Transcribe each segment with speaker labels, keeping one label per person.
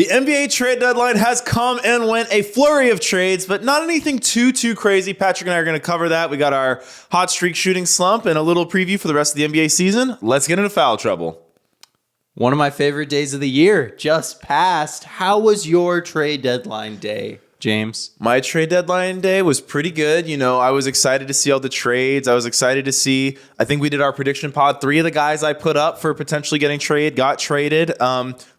Speaker 1: The NBA trade deadline has come and went, a flurry of trades, but not anything too crazy. Patrick and I are going to cover that. We got our hot streak shooting slump and a little preview for the rest of the NBA season. Let's get into foul trouble.
Speaker 2: One of my favorite days of the year just passed. How was your trade deadline day, James?
Speaker 1: My trade deadline day was pretty good. You know, I was excited to see all the trades. I was excited to see, I think we did our prediction pod. 3 of the guys I put up for potentially getting traded got traded.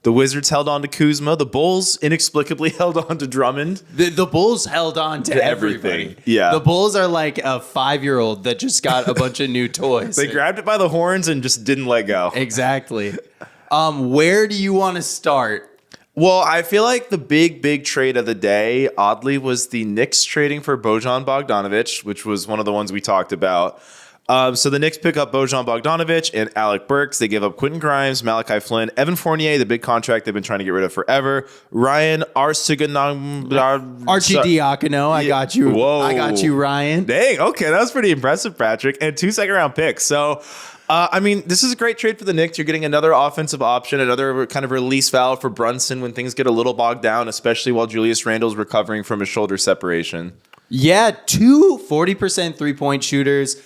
Speaker 1: The Wizards held on to Kuzma. The Bulls inexplicably held on to Drummond.
Speaker 2: The Bulls held on to everything.
Speaker 1: Yeah.
Speaker 2: The Bulls are like a 5-year-old that just got a bunch of new toys.
Speaker 1: They grabbed it by the horns and just didn't let go.
Speaker 2: Exactly. Where do you want to start?
Speaker 1: Well, I feel like the big trade of the day, oddly, was the Knicks trading for Bojan Bogdanović, which was one of the ones we talked about. So the Knicks pick up Bojan Bogdanović and Alec Burks. They give up Quentin Grimes, Malachi Flynn, Evan Fournier, the big contract they've been trying to get rid of forever. Ryan
Speaker 2: Arcidiacono, I got you.
Speaker 1: Whoa.
Speaker 2: I got you, Ryan.
Speaker 1: Dang, okay, that was pretty impressive, Patrick. And 2 second-round picks. So, I mean, this is a great trade for the Knicks. You're getting another offensive option, another kind of release valve for Brunson when things get a little bogged down, especially while Julius Randle's recovering from his shoulder separation.
Speaker 2: Yeah, 2 40% three-point shooters.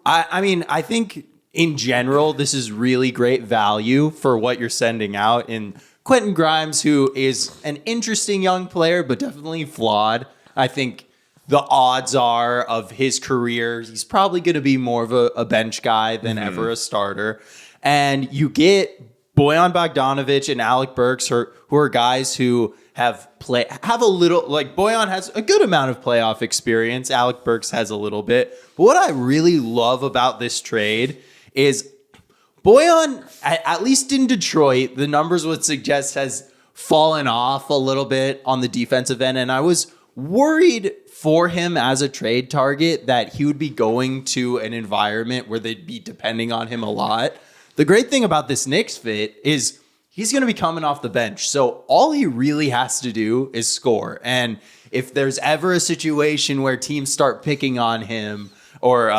Speaker 2: I think in general, this is really great value for what you're sending out in Quentin Grimes, who is an interesting young player, but definitely flawed. I think the odds are of his career, he's probably going to be more of a bench guy than ever a starter. And you get Bojan Bogdanović and Alec Burks, who are guys who have a little, like Bojan has a good amount of playoff experience. Alec Burks has a little bit. But what I really love about this trade is Bojan, at least in Detroit, the numbers would suggest has fallen off a little bit on the defensive end. And I was worried for him as a trade target that he would be going to an environment where they'd be depending on him a lot. The great thing about this Knicks fit is he's going to be coming off the bench. So all he really has to do is score. And if there's ever a situation where teams start picking on him or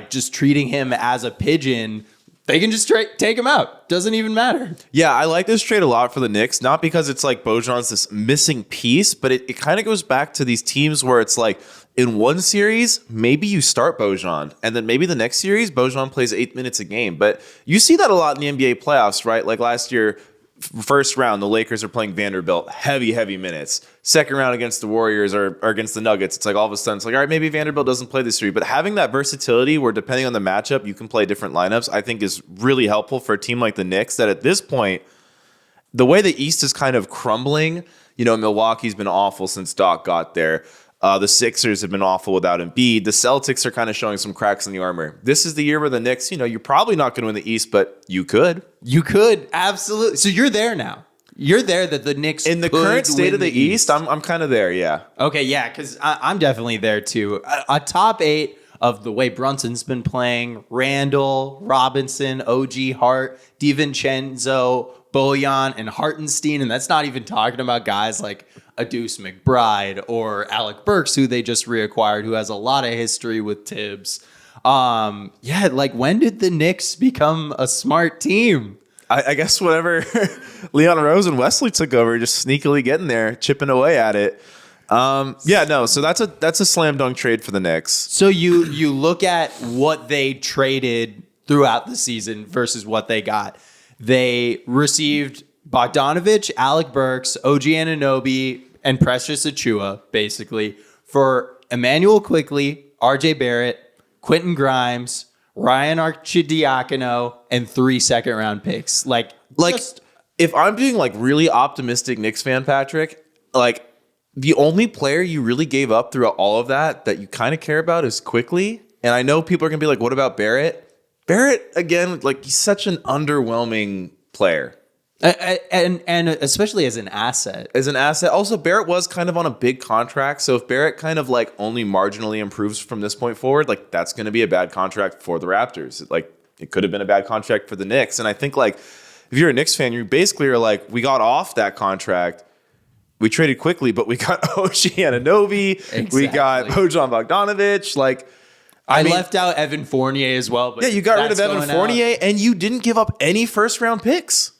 Speaker 2: just treating him as a pigeon, they can just take him out. Doesn't even matter.
Speaker 1: Yeah, I like this trade a lot for the Knicks, not because it's like Bojan's this missing piece, but it kind of goes back to these teams where it's like in one series, maybe you start Bojan, and then maybe the next series, Bojan plays 8 minutes a game. But you see that a lot in the NBA playoffs, right? Like last year, first round, the Lakers are playing Vanderbilt, heavy minutes. Second round against the Warriors or against the Nuggets, it's like all of a sudden it's like, all right, maybe Vanderbilt doesn't play this series. But having that versatility where depending on the matchup, you can play different lineups, I think is really helpful for a team like the Knicks that at this point, the way the East is kind of crumbling, you know, Milwaukee's been awful since Doc got there. The Sixers have been awful without Embiid. The Celtics are kind of showing some cracks in the armor. This is the year where the Knicks, you know, you're probably not going to win the East, but you could.
Speaker 2: You could, absolutely. So you're there now. You're there that the Knicks
Speaker 1: in the current state of the East. I'm kind of there, yeah.
Speaker 2: Okay, yeah, because I'm definitely there too. A top 8 of the way Brunson's been playing: Randall, Robinson, OG Hart, DiVincenzo, Bojan, and Hartenstein. And that's not even talking about guys like Deuce McBride or Alec Burks, who they just reacquired, who has a lot of history with Tibbs. When did the Knicks become a smart team?
Speaker 1: I guess whenever Leon Rose and Wesley took over, just sneakily getting there, chipping away at it. So that's a slam dunk trade for the Knicks.
Speaker 2: So you look at what they traded throughout the season versus what they got. They received Bogdanović, Alec Burks, OG Anunoby, and Precious Achiuwa, basically, for Emmanuel Quickley, RJ Barrett, Quentin Grimes, Ryan Arcidiacono, and 3 second-round picks.
Speaker 1: If I'm being like really optimistic Knicks fan, Patrick, like the only player you really gave up throughout all of that you kind of care about is Quickley. And I know people are gonna be like, what about Barrett? Barrett, again, like he's such an underwhelming player.
Speaker 2: And especially as an asset.
Speaker 1: Also, Barrett was kind of on a big contract. So if Barrett kind of like only marginally improves from this point forward, like that's going to be a bad contract for the Raptors. Like it could have been a bad contract for the Knicks. And I think like if you're a Knicks fan, you basically are like, we got off that contract. We traded quickly, but we got OG Anunoby. Exactly. We got Bojan Bogdanović. Like
Speaker 2: I left out Evan Fournier as well. But
Speaker 1: yeah, you got rid of Evan Fournier and you didn't give up any first round picks.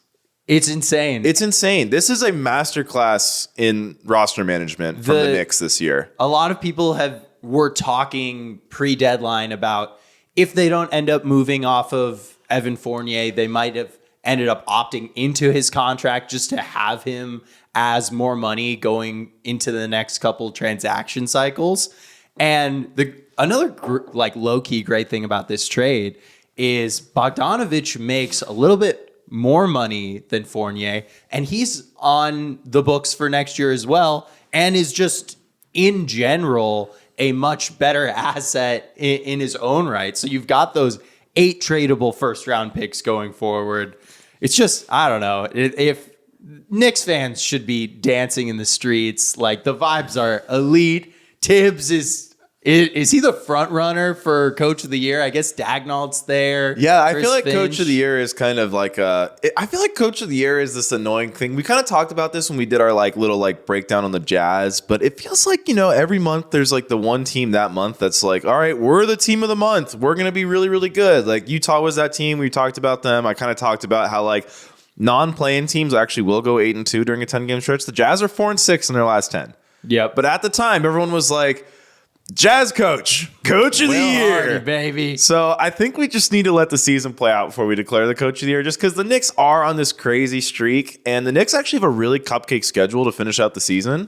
Speaker 2: It's insane.
Speaker 1: It's insane. This is a masterclass in roster management from the Knicks this year.
Speaker 2: A lot of people were talking pre-deadline about if they don't end up moving off of Evan Fournier, they might have ended up opting into his contract just to have him as more money going into the next couple transaction cycles. And another low-key great thing about this trade is Bogdanović makes a little bit more money than Fournier, and he's on the books for next year as well, and is just in general a much better asset in his own right. So you've got those 8 tradable first round picks going forward. It's just, I don't know, if Knicks fans should be dancing in the streets. Like, the vibes are elite. Tibbs is he the front runner for Coach of the Year? I guess Dagnall's there.
Speaker 1: Yeah, I
Speaker 2: Chris
Speaker 1: feel like
Speaker 2: Finch.
Speaker 1: Coach of the Year is kind of like I feel like Coach of the Year is this annoying thing. We kind of talked about this when we did our little breakdown on the Jazz, but it feels like, every month there's the one team that month that's like, all right, we're the team of the month. We're going to be really, really good. Like, Utah was that team. We talked about them. I kind of talked about how non-playing teams actually will go 8-2 during a 10-game stretch. The Jazz are 4-6 in their last 10.
Speaker 2: Yep.
Speaker 1: But at the time, everyone was like, Jazz coach of the year,
Speaker 2: Hardy, baby.
Speaker 1: So I think we just need to let the season play out before we declare the coach of the year, just because the Knicks are on this crazy streak, and the Knicks actually have a really cupcake schedule to finish out the season.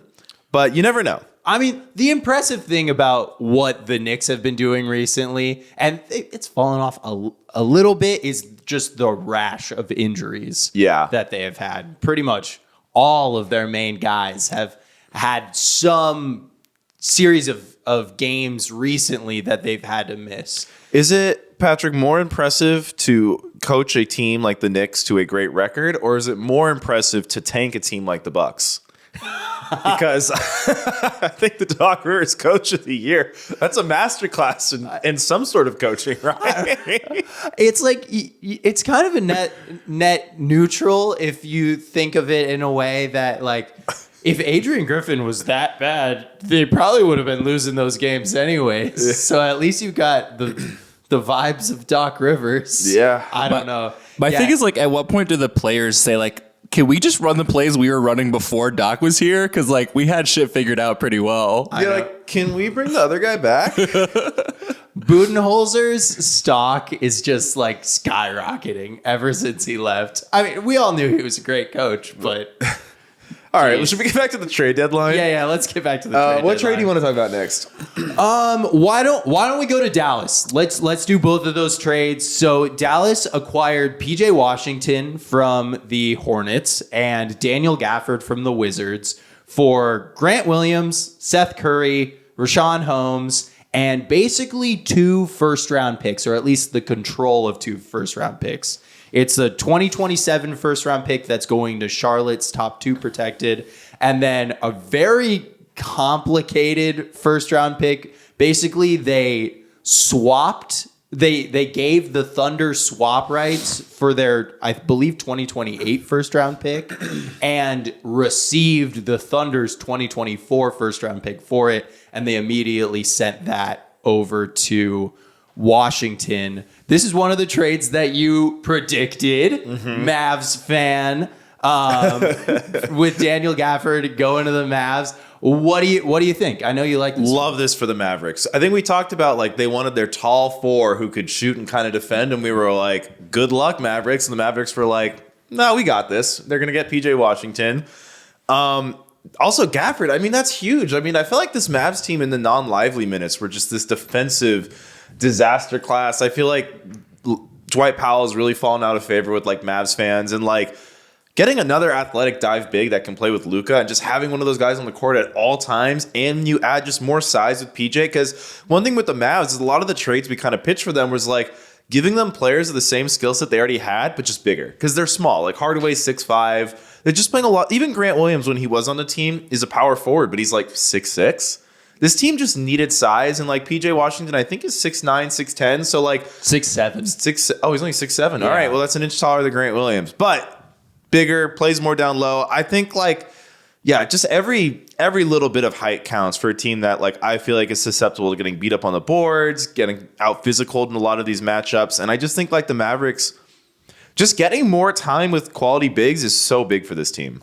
Speaker 1: But you never know.
Speaker 2: I mean, the impressive thing about what the Knicks have been doing recently, and it's fallen off a little bit, is just the rash of injuries that they have had. Pretty much all of their main guys have had some series of games recently that they've had to miss.
Speaker 1: Is it, Patrick, more impressive to coach a team like the Knicks to a great record, or is it more impressive to tank a team like the Bucks? Because I think the Doc Rivers Coach of the Year, that's a masterclass in some sort of coaching, right?
Speaker 2: It's it's kind of a net neutral if you think of it in a way that if Adrian Griffin was that bad, they probably would have been losing those games anyways. Yeah. So at least you got the vibes of Doc Rivers.
Speaker 1: Yeah.
Speaker 2: I don't know.
Speaker 3: My thing is, at what point do the players say, can we just run the plays we were running before Doc was here? Because, we had shit figured out pretty well.
Speaker 1: Yeah, can we bring the other guy back?
Speaker 2: Budenholzer's stock is just, skyrocketing ever since he left. I mean, we all knew he was a great coach, but...
Speaker 1: All right, well, should we get back to the trade deadline?
Speaker 2: Yeah, let's get back to the trade deadline.
Speaker 1: What trade do you want to talk about next?
Speaker 2: Why don't we go to Dallas? Let's do both of those trades. So Dallas acquired PJ Washington from the Hornets and Daniel Gafford from the Wizards for Grant Williams, Seth Curry, Rashawn Holmes, and basically 2 first-round picks, or at least the control of 2 first-round picks. It's a 2027 first-round pick that's going to Charlotte's top 2 protected, and then a very complicated first-round pick. Basically, they swapped. They gave the Thunder swap rights for their, I believe, 2028 first-round pick, and received the Thunder's 2024 first-round pick for it, and they immediately sent that over to Washington. This is one of the trades that you predicted, Mavs fan, with Daniel Gafford going to the Mavs. What do you think? I know you like this.
Speaker 1: Love this for the Mavericks. I think we talked about they wanted their tall 4 who could shoot and kind of defend, and we were like, good luck, Mavericks. And the Mavericks were like, no, we got this. They're going to get PJ Washington. Also, Gafford, I mean, that's huge. I mean, I feel like this Mavs team in the non-lively minutes were just this defensive disaster class. I feel like Dwight Powell has really fallen out of favor with Mavs fans, and getting another athletic dive big that can play with Luka and just having one of those guys on the court at all times, and you add just more size with PJ. Because one thing with the Mavs is a lot of the trades we kind of pitched for them was giving them players of the same skill set they already had, but just bigger because they're small. Hardaway's 6'5". They're just playing a lot. Even Grant Williams, when he was on the team, is a power forward, but he's 6'6". This team just needed size, and PJ Washington, I think, is 6'9", 6'10". So
Speaker 2: 6'7".
Speaker 1: Oh, he's only 6'7". Yeah. All right, well, that's an inch taller than Grant Williams, but bigger, plays more down low. I think just every little bit of height counts for a team that I feel is susceptible to getting beat up on the boards, getting out physical in a lot of these matchups. And I just think the Mavericks Just getting more time with quality bigs is so big for this team.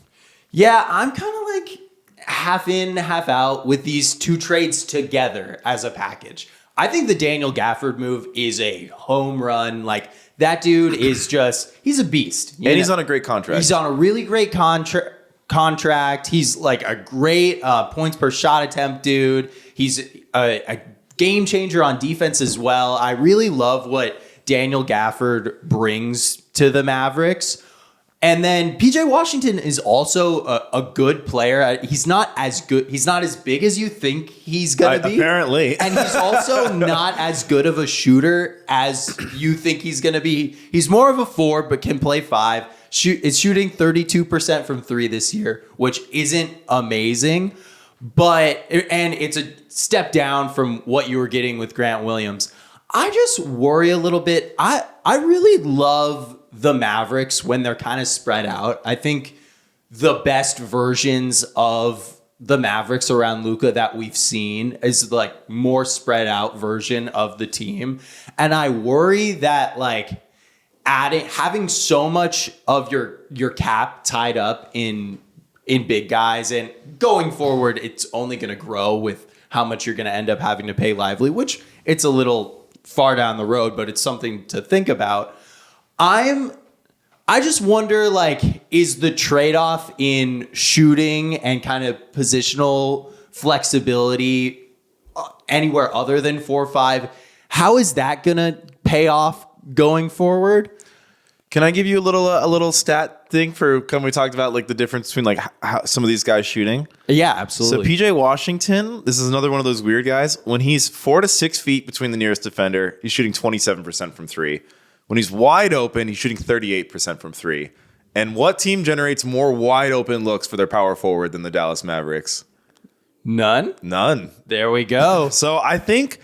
Speaker 2: Yeah, I'm kind of like half in, half out with these two trades together as a package. I think the Daniel Gafford move is a home run. Like, that dude is just, he's a beast.
Speaker 1: And he's on a great contract.
Speaker 2: He's on a really great contract. He's like a great points per shot attempt dude. He's a game changer on defense as well. I really love what Daniel Gafford brings to the Mavericks. And then PJ Washington is also a good player. He's not as good. He's not as big as you think he's going to be.
Speaker 1: Apparently.
Speaker 2: And he's also not as good of a shooter as you think he's going to be. He's more of a 4, but can play 5. Is shooting 32% from 3 this year, which isn't amazing. And it's a step down from what you were getting with Grant Williams. I just worry a little bit. I really love the Mavericks when they're kind of spread out. I think the best versions of the Mavericks around Luka that we've seen is like more spread out version of the team. And I worry that like having so much of your cap tied up in big guys, and going forward, it's only going to grow with how much you're going to end up having to pay Lively, which it's a little far down the road, but it's something to think about. I just wonder, like, is the trade-off in shooting and kind of positional flexibility anywhere other than 4-5? How is that gonna pay off going forward?
Speaker 1: Can I give you a little stat thing for when we talked about like the difference between like how some of these guys shooting?
Speaker 2: Yeah, absolutely.
Speaker 1: So PJ Washington, this is another one of those weird guys. When he's 4 to 6 feet between the nearest defender, he's shooting 27% from 3. When he's wide open, he's shooting 38% from 3. And what team generates more wide open looks for their power forward than the Dallas Mavericks?
Speaker 2: None. There we go.
Speaker 1: So I think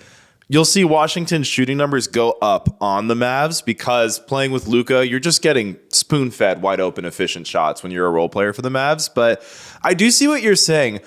Speaker 1: you'll see Washington's shooting numbers go up on the Mavs because playing with Luka, you're just getting spoon-fed, wide open, efficient shots when you're a role player for the Mavs. But I do see what you're saying.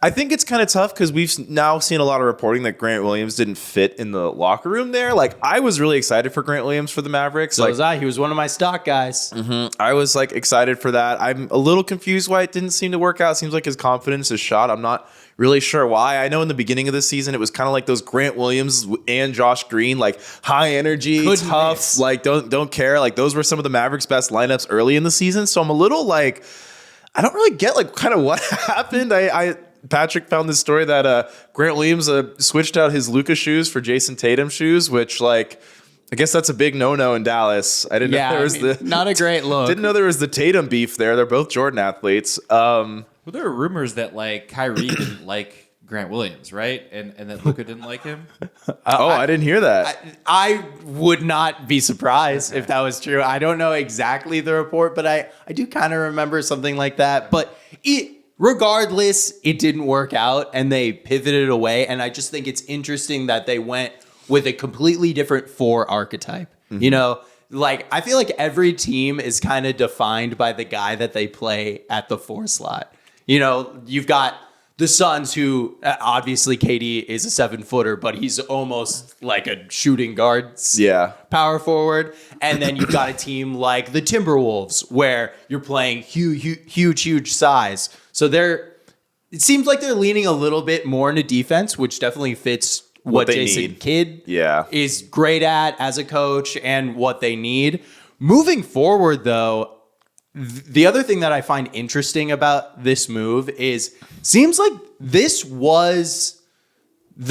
Speaker 1: I think it's kind of tough because we've now seen a lot of reporting that Grant Williams didn't fit in the locker room there. Like, I was really excited for Grant Williams for the Mavericks.
Speaker 2: So was I. He was one of my stock guys.
Speaker 1: Mm-hmm. I was like excited for that. I'm a little confused why it didn't seem to work out. Seems like his confidence is shot. I'm not really sure why. I know in the beginning of the season, it was kind of like those Grant Williams and Josh Green, like high energy,
Speaker 2: Couldn't
Speaker 1: tough,
Speaker 2: miss.
Speaker 1: like don't care. Like those were some of the Mavericks' best lineups early in the season. So I'm a little like, I don't really get like kind of what happened. Patrick found this story that Grant Williams switched out his Luka shoes for Jason Tatum shoes, which like, I guess that's a big no-no in Dallas. I didn't know there was
Speaker 2: not a great look.
Speaker 1: Didn't know there was the Tatum beef there. They're both Jordan athletes.
Speaker 4: Well, there are rumors that like Kyrie didn't like Grant Williams, right? And that Luka didn't like him.
Speaker 1: I didn't hear that.
Speaker 2: I would not be surprised if that was true. I don't know exactly the report, but I do kind of remember something like that. But regardless, it didn't work out and they pivoted away. And I just think it's interesting that they went with a completely different 4 archetype. Mm-hmm. You know, like I feel like every team is kind of defined by the guy that they play at the 4 slot. You know, you've got the Suns, who obviously KD is a 7-footer, but he's almost like a shooting guard, power forward. And then you've got a team like the Timberwolves, where you're playing huge size. So it seems like they're leaning a little bit more into defense, which definitely fits what Jason
Speaker 1: need.
Speaker 2: Kidd is great at as a coach and what they need. Moving forward, though, the other thing that I find interesting about this move is seems like the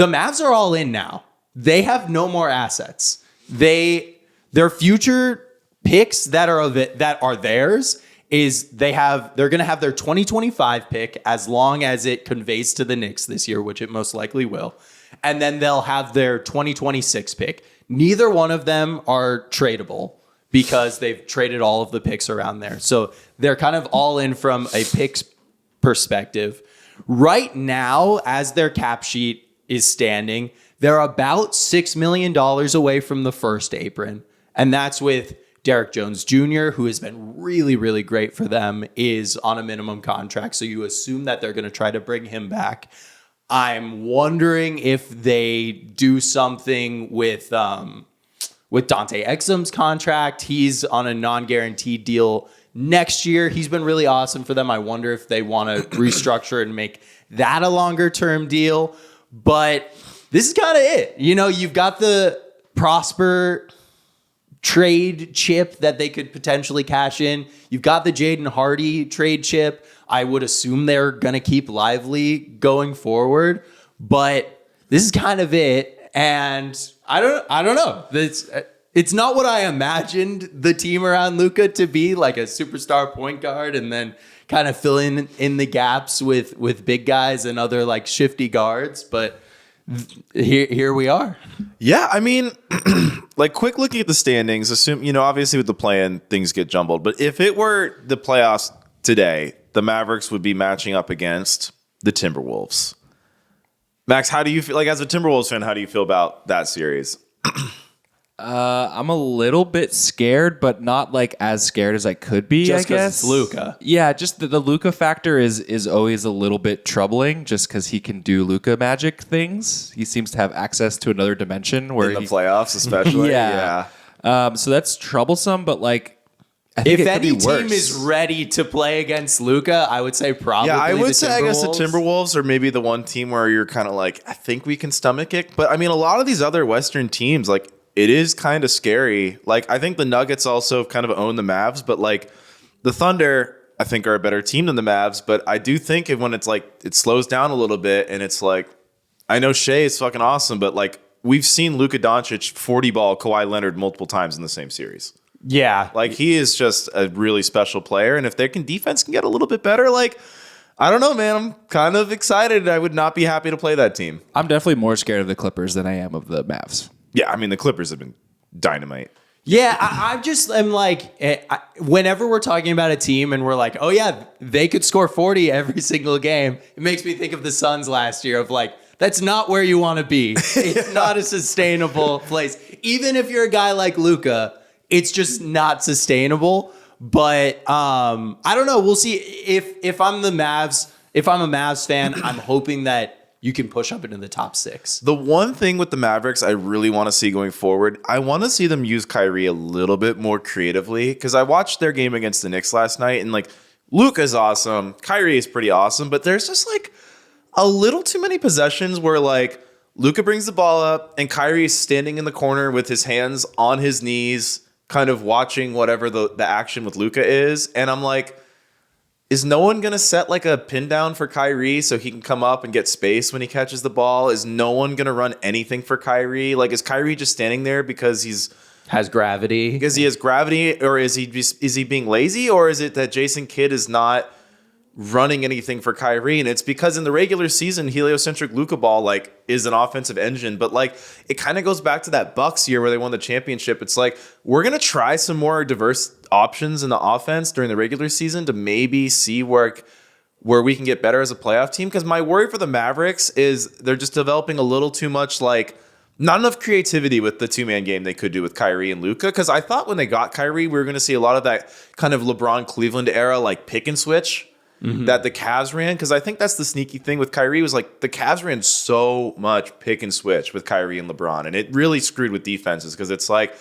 Speaker 2: Mavs are all in now. They have no more assets. Their future picks that are theirs is they're going to have their 2025 pick as long as it conveys to the Knicks this year, which it most likely will. And then they'll have their 2026 pick. Neither one of them are tradable, because they've traded all of the picks around there. So they're kind of all in from a picks perspective. Right now, as their cap sheet is standing, they're about $6 million away from the first apron. And that's with Derek Jones Jr., who has been really, really great for them, is on a minimum contract. So you assume that they're going to try to bring him back. I'm wondering if they do something with with Dante Exum's contract. He's on a non-guaranteed deal next year. He's been really awesome for them. I wonder if they want to restructure and make that a longer-term deal. But this is kind of it. You know, you've got the Prosper trade chip that they could potentially cash in. You've got the Jaden Hardy trade chip. I would assume they're going to keep Lively going forward, but this is kind of it. And I don't know. It's not what I imagined the team around Luka to be, like a superstar point guard and then kind of fill in the gaps with big guys and other like shifty guards. But here we are.
Speaker 1: Yeah, I mean, like quick looking at the standings, assume, you know, obviously with the play-in, things get jumbled. But if it were the playoffs today, the Mavericks would be matching up against the Timberwolves. Max, how do you feel, like as a Timberwolves fan, how do you feel about that series?
Speaker 3: I'm a little bit scared, but not like as scared as I could be,
Speaker 2: Just
Speaker 3: I
Speaker 2: 'cause
Speaker 3: guess.
Speaker 2: it's Luka.
Speaker 3: Yeah, just the Luka factor is always a little bit troubling just because he can do Luka magic things. He seems to have access to another dimension where
Speaker 1: In the playoffs, especially?
Speaker 3: Yeah. So that's troublesome, but like, I think
Speaker 2: If
Speaker 3: it could be
Speaker 2: any team
Speaker 3: worse.
Speaker 2: is ready to play against Luka, I would say probably
Speaker 1: Yeah, I
Speaker 2: the
Speaker 1: would say, I guess the
Speaker 2: Timberwolves.
Speaker 1: Timberwolves are maybe the one team where you're kind of like, I think we can stomach it. But I mean, a lot of these other Western teams, like, it is kind of scary. Like, I think the Nuggets also kind of own the Mavs, but like the Thunder, I think, are a better team than the Mavs. But I do think when it's like it slows down a little bit and it's like, I know Shea is fucking awesome, but like we've seen Luka Doncic 40 ball Kawhi Leonard multiple times in the same series.
Speaker 2: Yeah.
Speaker 1: Like, he is just a really special player. And if their defense can get a little bit better, like, I don't know, man. I'm kind of excited. I would not be happy to play that team.
Speaker 3: I'm definitely more scared of the Clippers than I am of the Mavs.
Speaker 1: Yeah, I mean, the Clippers have been dynamite.
Speaker 2: Yeah, I'm like, whenever we're talking about a team and we're like, oh yeah, they could score 40 every single game, it makes me think of the Suns last year of like, that's not where you want to be. It's not a sustainable place. Even if you're a guy like Luka, it's just not sustainable. But I don't know. We'll see if I'm the Mavs. If I'm a Mavs fan, I'm hoping that you can push up into the top 6.
Speaker 1: The one thing with the Mavericks I really want to see going forward, I want to see them use Kyrie a little bit more creatively, because I watched their game against the Knicks last night, and like Luka's awesome, Kyrie is pretty awesome, but there's just like a little too many possessions where like Luka brings the ball up and Kyrie is standing in the corner with his hands on his knees, kind of watching whatever the action with Luka is, and I'm like, is no one going to set like a pin down for Kyrie so he can come up and get space when he catches the ball? Is no one going to run anything for Kyrie? Like, is Kyrie just standing there because he
Speaker 2: Has gravity.
Speaker 1: has gravity, or is he being lazy, or is it that Jason Kidd is not running anything for Kyrie? And it's because in the regular season, heliocentric Luka ball like is an offensive engine, but like it kind of goes back to that Bucks year where they won the championship. It's like, we're going to try some more diverse options in the offense during the regular season to maybe see where we can get better as a playoff team. Because my worry for the Mavericks is they're just developing a little too much, like not enough creativity with the 2-man game they could do with Kyrie and Luka. Because I thought when they got Kyrie, we were going to see a lot of that kind of LeBron Cleveland era, like pick and switch that the Cavs ran. Because I think that's the sneaky thing with Kyrie was like the Cavs ran so much pick and switch with Kyrie and LeBron. And it really screwed with defenses, because it's like,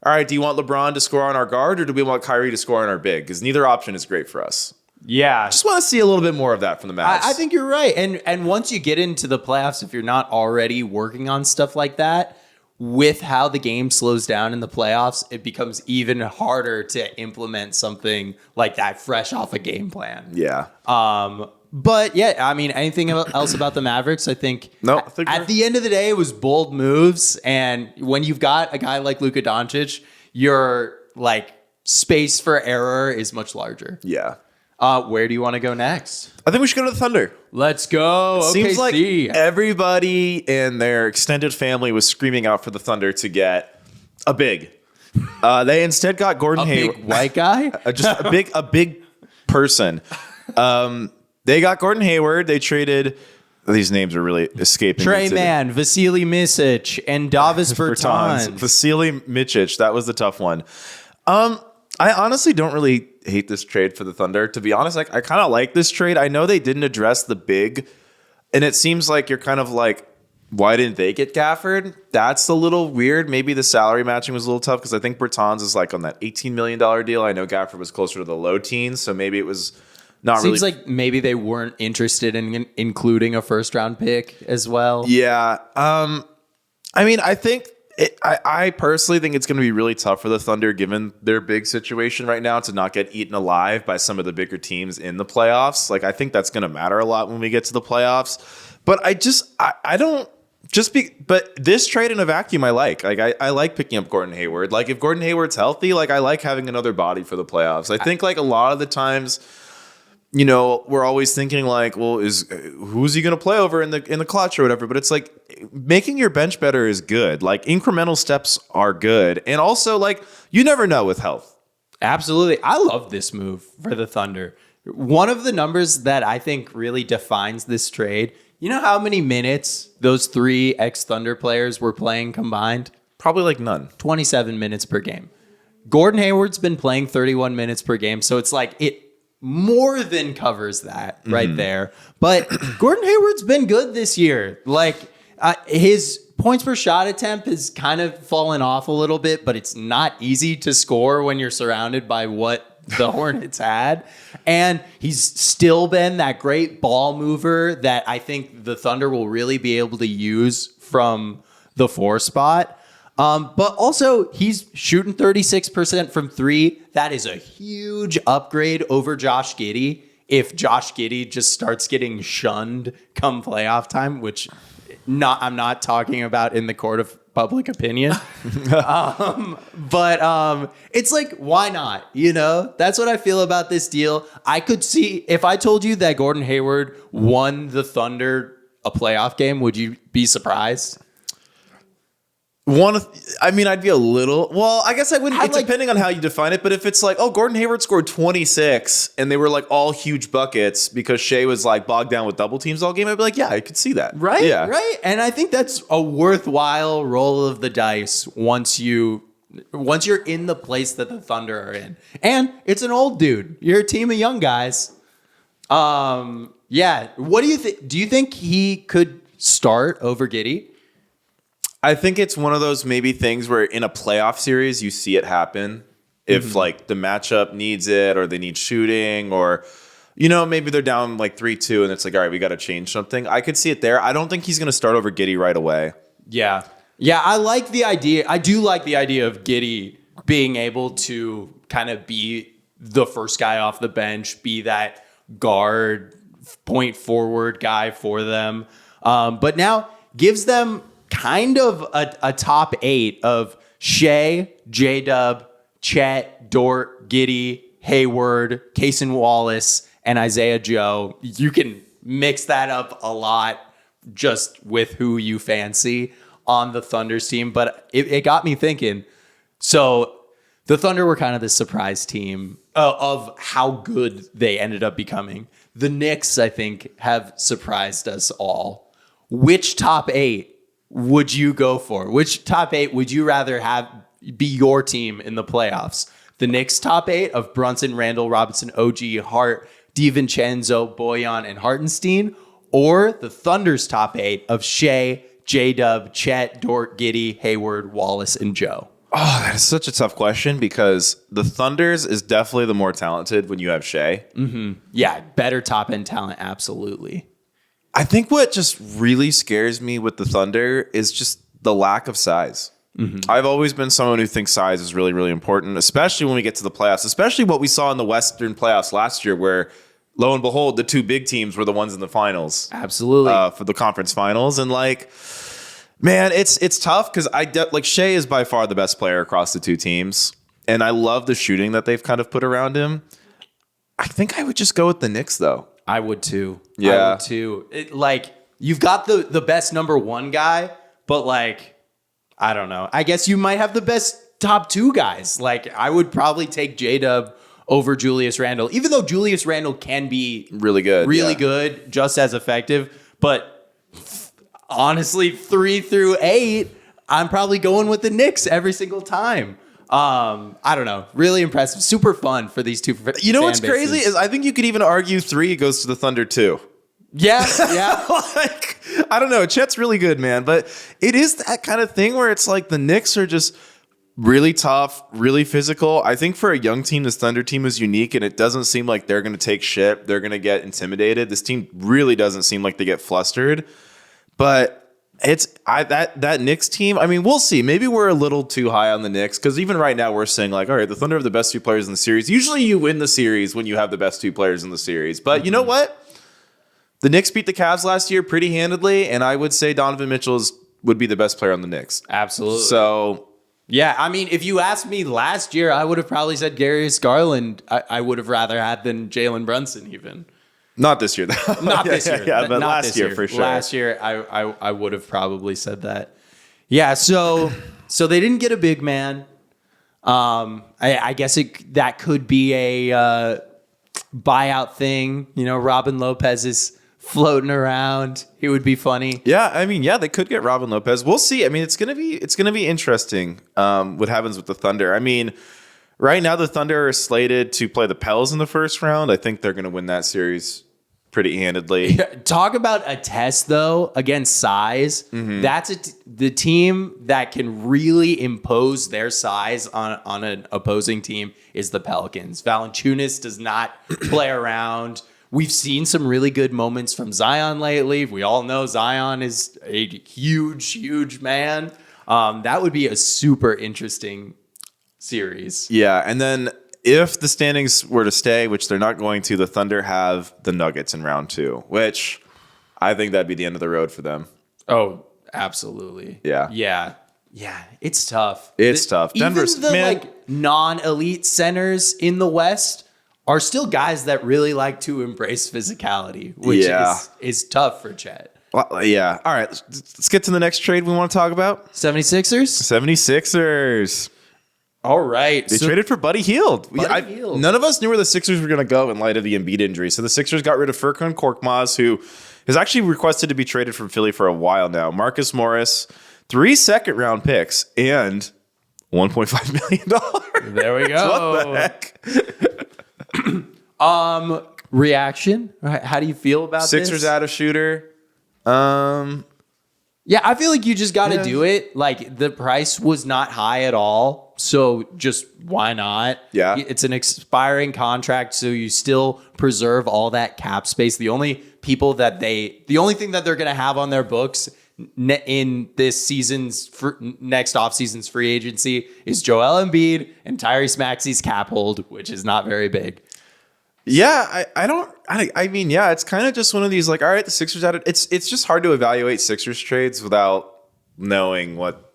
Speaker 1: all right, do you want LeBron to score on our guard, or do we want Kyrie to score on our big? Because neither option is great for us.
Speaker 2: Yeah.
Speaker 1: Just want to see a little bit more of that from the Mavs.
Speaker 2: I think you're right. And once you get into the playoffs, if you're not already working on stuff like that, with how the game slows down in the playoffs, it becomes even harder to implement something like that fresh off a game plan.
Speaker 1: Yeah.
Speaker 2: But yeah, I mean, anything else about the Mavericks? I think,
Speaker 1: No, I think
Speaker 2: at the end of the day, it was bold moves. And when you've got a guy like Luka Doncic, your like space for error is much larger.
Speaker 1: Yeah.
Speaker 2: Where do you want to go next?
Speaker 1: I think we should go to the Thunder.
Speaker 2: Let's go.
Speaker 1: Seems like
Speaker 2: OKC.
Speaker 1: everybody and their extended family was screaming out for the Thunder to get a big. They instead got Gordon
Speaker 2: a
Speaker 1: Hayward.
Speaker 2: big white guy.
Speaker 1: Just a big person. They got Gordon Hayward. They traded. These names are really escaping. me
Speaker 2: Trey
Speaker 1: today.
Speaker 2: Mann, Vasily Misic, and Davis Bertans.
Speaker 1: Vasily Micic. That was the tough one. I honestly don't really hate this trade for the Thunder. To be honest, I kind of like this trade. I know they didn't address the big, and it seems like you're kind of like Why didn't they get Gafford? That's a little weird. Maybe the salary matching was a little tough because I think Bertans is like on that $18 million deal. I know Gafford was closer to the low teens, so maybe it was not really.
Speaker 2: Seems like maybe they weren't interested in including a first round pick as well.
Speaker 1: Yeah. I mean, I think I personally think it's going to be really tough for the Thunder, given their big situation right now, to not get eaten alive by some of the bigger teams in the playoffs. Like, I think that's going to matter a lot when we get to the playoffs. But I don't. But this trade in a vacuum, I like. I like picking up Gordon Hayward. Like, if Gordon Hayward's healthy, like, I like having another body for the playoffs. I think like a lot of the times, you know, we're always thinking like, well, who's he going to play over in the clutch or whatever? But it's like making your bench better is good. Like, incremental steps are good, and also like you never know with health.
Speaker 2: Absolutely, I love this move for the Thunder. One of the numbers that I think really defines this trade. You know how many minutes those 3 ex-Thunder players were playing combined?
Speaker 1: Probably like none.
Speaker 2: 27 minutes per game. Gordon Hayward's been playing 31 minutes per game, so it's like it more than covers that right there. But Gordon Hayward's been good this year. Like his points per shot attempt has kind of fallen off a little bit, but it's not easy to score when you're surrounded by what the Hornets had. And he's still been that great ball mover that I think the Thunder will really be able to use from the 4 spot. But also, he's shooting 36% from 3. That is a huge upgrade over Josh Giddey. If Josh Giddey just starts getting shunned come playoff time, which I'm not talking about in the court of public opinion. But it's like, why not? You know, that's what I feel about this deal. I could see, if I told you that Gordon Hayward won the Thunder a playoff game, would you be surprised?
Speaker 1: I'd be a little. Well, I guess I wouldn't. It's depending on how you define it. But if it's like, oh, Gordon Hayward scored 26, and they were like all huge buckets because Shea was like bogged down with double teams all game, I'd be like, yeah, I could see that.
Speaker 2: Right.
Speaker 1: Yeah.
Speaker 2: Right. And I think that's a worthwhile roll of the dice once you're in the place that the Thunder are in. And it's an old dude. You're a team of young guys. Yeah. What do you think? Do you think he could start over Giddey?
Speaker 1: I think it's one of those maybe things where in a playoff series you see it happen if like the matchup needs it or they need shooting or, you know, maybe they're down like 3-2 and it's like, all right, we got to change something. I could see it there. I don't think he's going to start over Giddey right away.
Speaker 2: Yeah. Yeah, I like the idea. I do like the idea of Giddey being able to kind of be the first guy off the bench, be that guard, point forward guy for them. But now gives them kind of a top 8 of Shea, J-Dub, Chet, Dort, Giddey, Hayward, Cason Wallace, and Isaiah Joe. You can mix that up a lot just with who you fancy on the Thunder's team. But it got me thinking. So the Thunder were kind of the surprise team of how good they ended up becoming. The Knicks, I think, have surprised us all. Which top 8 would you go for? Which top 8 would you rather have be your team in the playoffs? The Knicks top 8 of Brunson, Randall, Robinson, OG, Hart, DiVincenzo, Bojan, and Hartenstein, or the Thunder's top 8 of Shea, J-Dub, Chet, Dort, Giddey, Hayward, Wallace, and Joe?
Speaker 1: Oh, that is such a tough question because the Thunder's is definitely the more talented when you have Shea.
Speaker 2: Mm-hmm. Yeah, better top end talent, absolutely.
Speaker 1: I think what just really scares me with the Thunder is just the lack of size. Mm-hmm. I've always been someone who thinks size is really, really important, especially when we get to the playoffs, especially what we saw in the Western playoffs last year where, lo and behold, the 2 big teams were the ones in the finals.
Speaker 2: Absolutely.
Speaker 1: For the conference finals. And like, man, it's tough because like Shea is by far the best player across the 2 teams. And I love the shooting that they've kind of put around him. I think I would just go with the Knicks, though.
Speaker 2: I would too.
Speaker 1: Yeah.
Speaker 2: I would too. Like, you've got the best number 1 guy, but like, I don't know. I guess you might have the best top 2 guys. Like, I would probably take J-Dub over Julius Randle, even though Julius Randle can be
Speaker 1: really good,
Speaker 2: just as effective. But honestly, 3 through 8, I'm probably going with the Knicks every single time. I don't know. Really impressive. Super fun for these 2.
Speaker 1: You know what's crazy is I think you could even argue 3 goes to the Thunder too.
Speaker 2: Yeah, yeah.
Speaker 1: Like, I don't know. Chet's really good, man. But it is that kind of thing where it's like the Knicks are just really tough, really physical. I think for a young team, this Thunder team is unique, and it doesn't seem like they're going to take shit. They're going to get intimidated. This team really doesn't seem like they get flustered. But that Knicks team, I mean, we'll see. Maybe we're a little too high on the Knicks because even right now we're saying like, all right, the Thunder have the best two players in the series. Usually you win the series when you have the best two players in the series. But you know what? The Knicks beat the Cavs last year pretty handedly, and I would say Donovan Mitchell would be the best player on the Knicks.
Speaker 2: Absolutely.
Speaker 1: So,
Speaker 2: yeah, I mean, if you asked me last year, I would have probably said Darius Garland. I would have rather had than Jalen Brunson even.
Speaker 1: Not this year, though.
Speaker 2: Not this year.
Speaker 1: Yeah, but
Speaker 2: not
Speaker 1: last year for sure.
Speaker 2: Last year, I would have probably said that. Yeah, so they didn't get a big man. I guess that could be a buyout thing. You know, Robin Lopez is floating around. He would be funny.
Speaker 1: Yeah, I mean, yeah, they could get Robin Lopez. We'll see. I mean, it's gonna be interesting what happens with the Thunder. I mean, right now the Thunder are slated to play the Pels in the first round. I think they're gonna win that series pretty handedly.
Speaker 2: Talk about a test though against size. Mm-hmm. That's the team that can really impose their size on an opposing team is the Pelicans. Valanciunas does not play around. We've seen some really good moments from Zion lately. We all know Zion is a huge, huge man. That would be a super interesting series.
Speaker 1: Yeah, and then if the standings were to stay, which they're not going to, the Thunder have the Nuggets in round 2, which I think that'd be the end of the road for them.
Speaker 2: Oh, absolutely.
Speaker 1: Yeah.
Speaker 2: Yeah. Yeah. It's tough.
Speaker 1: It's tough. Denver's,
Speaker 2: even the non-elite centers in the West are still guys that really like to embrace physicality, which is tough for Chet.
Speaker 1: Well, yeah. All right. Let's get to the next trade we want to talk about.
Speaker 2: 76ers?
Speaker 1: 76ers.
Speaker 2: All right.
Speaker 1: They traded for Buddy Hield.
Speaker 2: Hield.
Speaker 1: None of us knew where the Sixers were going to go in light of the Embiid injury. So the Sixers got rid of Furkan Korkmaz, who has actually requested to be traded from Philly for a while now. Marcus Morris, 3 second-round picks, and $1.5 million.
Speaker 2: There we go.
Speaker 1: What the heck?
Speaker 2: Reaction? How do you feel about
Speaker 1: Sixers
Speaker 2: this?
Speaker 1: out of Shooter.
Speaker 2: Yeah, I feel like you just got to do it. Like, the price was not high at all, so just why not?
Speaker 1: Yeah.
Speaker 2: It's an expiring contract, so you still preserve all that cap space. The only thing that they're going to have on their books in this season's next offseason's free agency is Joel Embiid and Tyrese Maxey's cap hold, which is not very big.
Speaker 1: Yeah, I mean, yeah, it's kind of just one of these like, all right, the Sixers out of it's just hard to evaluate Sixers trades without knowing what.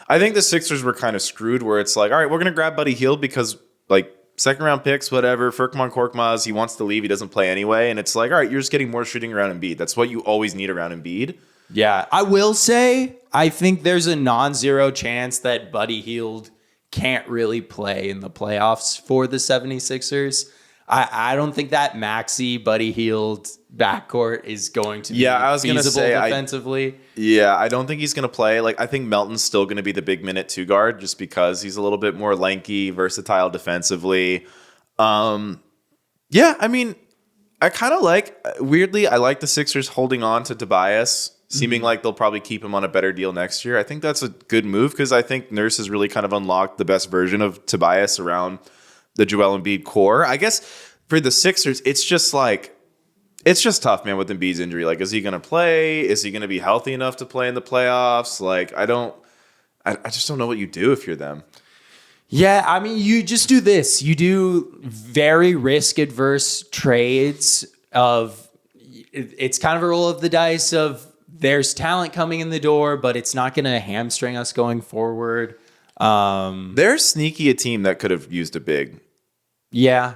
Speaker 1: I think the Sixers were kind of screwed where it's like, all right, we're gonna grab Buddy Hield because like second round picks, whatever. Furkan Korkmaz, he wants to leave, he doesn't play anyway, and it's like, all right, you're just getting more shooting around Embiid. That's what you always need around Embiid.
Speaker 2: Yeah, I will say I think there's a non-zero chance that Buddy Hield can't really play in the playoffs for the 76ers. I don't think that Maxey, Buddy Hield backcourt is going to be feasible defensively.
Speaker 1: I don't think he's going to play. Like, I think Melton's still going to be the big minute 2 guard just because he's a little bit more lanky, versatile defensively. I mean, I kind of weirdly, I like the Sixers holding on to Tobias, seeming like they'll probably keep him on a better deal next year. I think that's a good move because I think Nurse has really kind of unlocked the best version of Tobias around the Joel Embiid core. I guess for the Sixers, it's just tough, man, with Embiid's injury. Like, is he going to play? Is he going to be healthy enough to play in the playoffs? Like, I just don't know what you do if you're them.
Speaker 2: Yeah, I mean, you just do this. You do very risk-adverse trades it's kind of a roll of the dice of there's talent coming in the door, but it's not going to hamstring us going forward.
Speaker 1: They're sneaky a team that could have used a big.
Speaker 2: Yeah.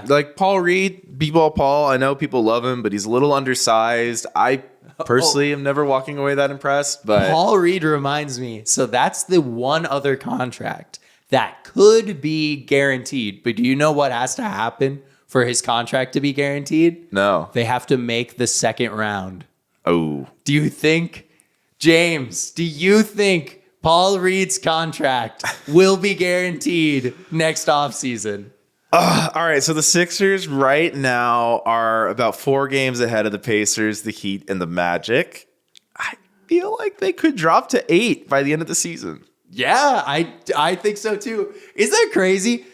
Speaker 1: Like Paul Reed, B-ball Paul. I know people love him, but he's a little undersized. I personally am never walking away that impressed. But
Speaker 2: Paul Reed reminds me. So that's the one other contract that could be guaranteed. But do you know what has to happen for his contract to be guaranteed?
Speaker 1: No.
Speaker 2: They have to make the second round.
Speaker 1: Oh.
Speaker 2: Do you think Paul Reed's contract will be guaranteed next offseason?
Speaker 1: All right, so the Sixers right now are about 4 games ahead of the Pacers, the Heat, and the Magic. I feel like they could drop to 8 by the end of the season.
Speaker 2: Yeah, I think so too. Is that crazy?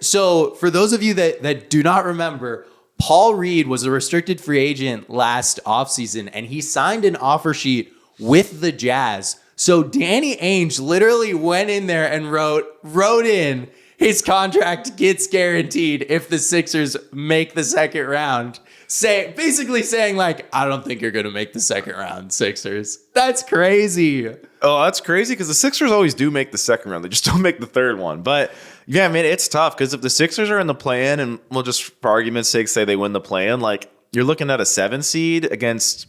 Speaker 2: So for those of you that do not remember, Paul Reed was a restricted free agent last offseason, and he signed an offer sheet with the Jazz. So Danny Ainge literally went in there and wrote in his contract gets guaranteed if the Sixers make the second round. Basically saying, like, I don't think you're going to make the second round, Sixers. That's crazy.
Speaker 1: Oh, that's crazy because the Sixers always do make the second round. They just don't make the third one. But, yeah, man, it's tough because if the Sixers are in the play-in, and we'll just, for argument's sake, say they win the play-in, like, you're looking at a 7 seed against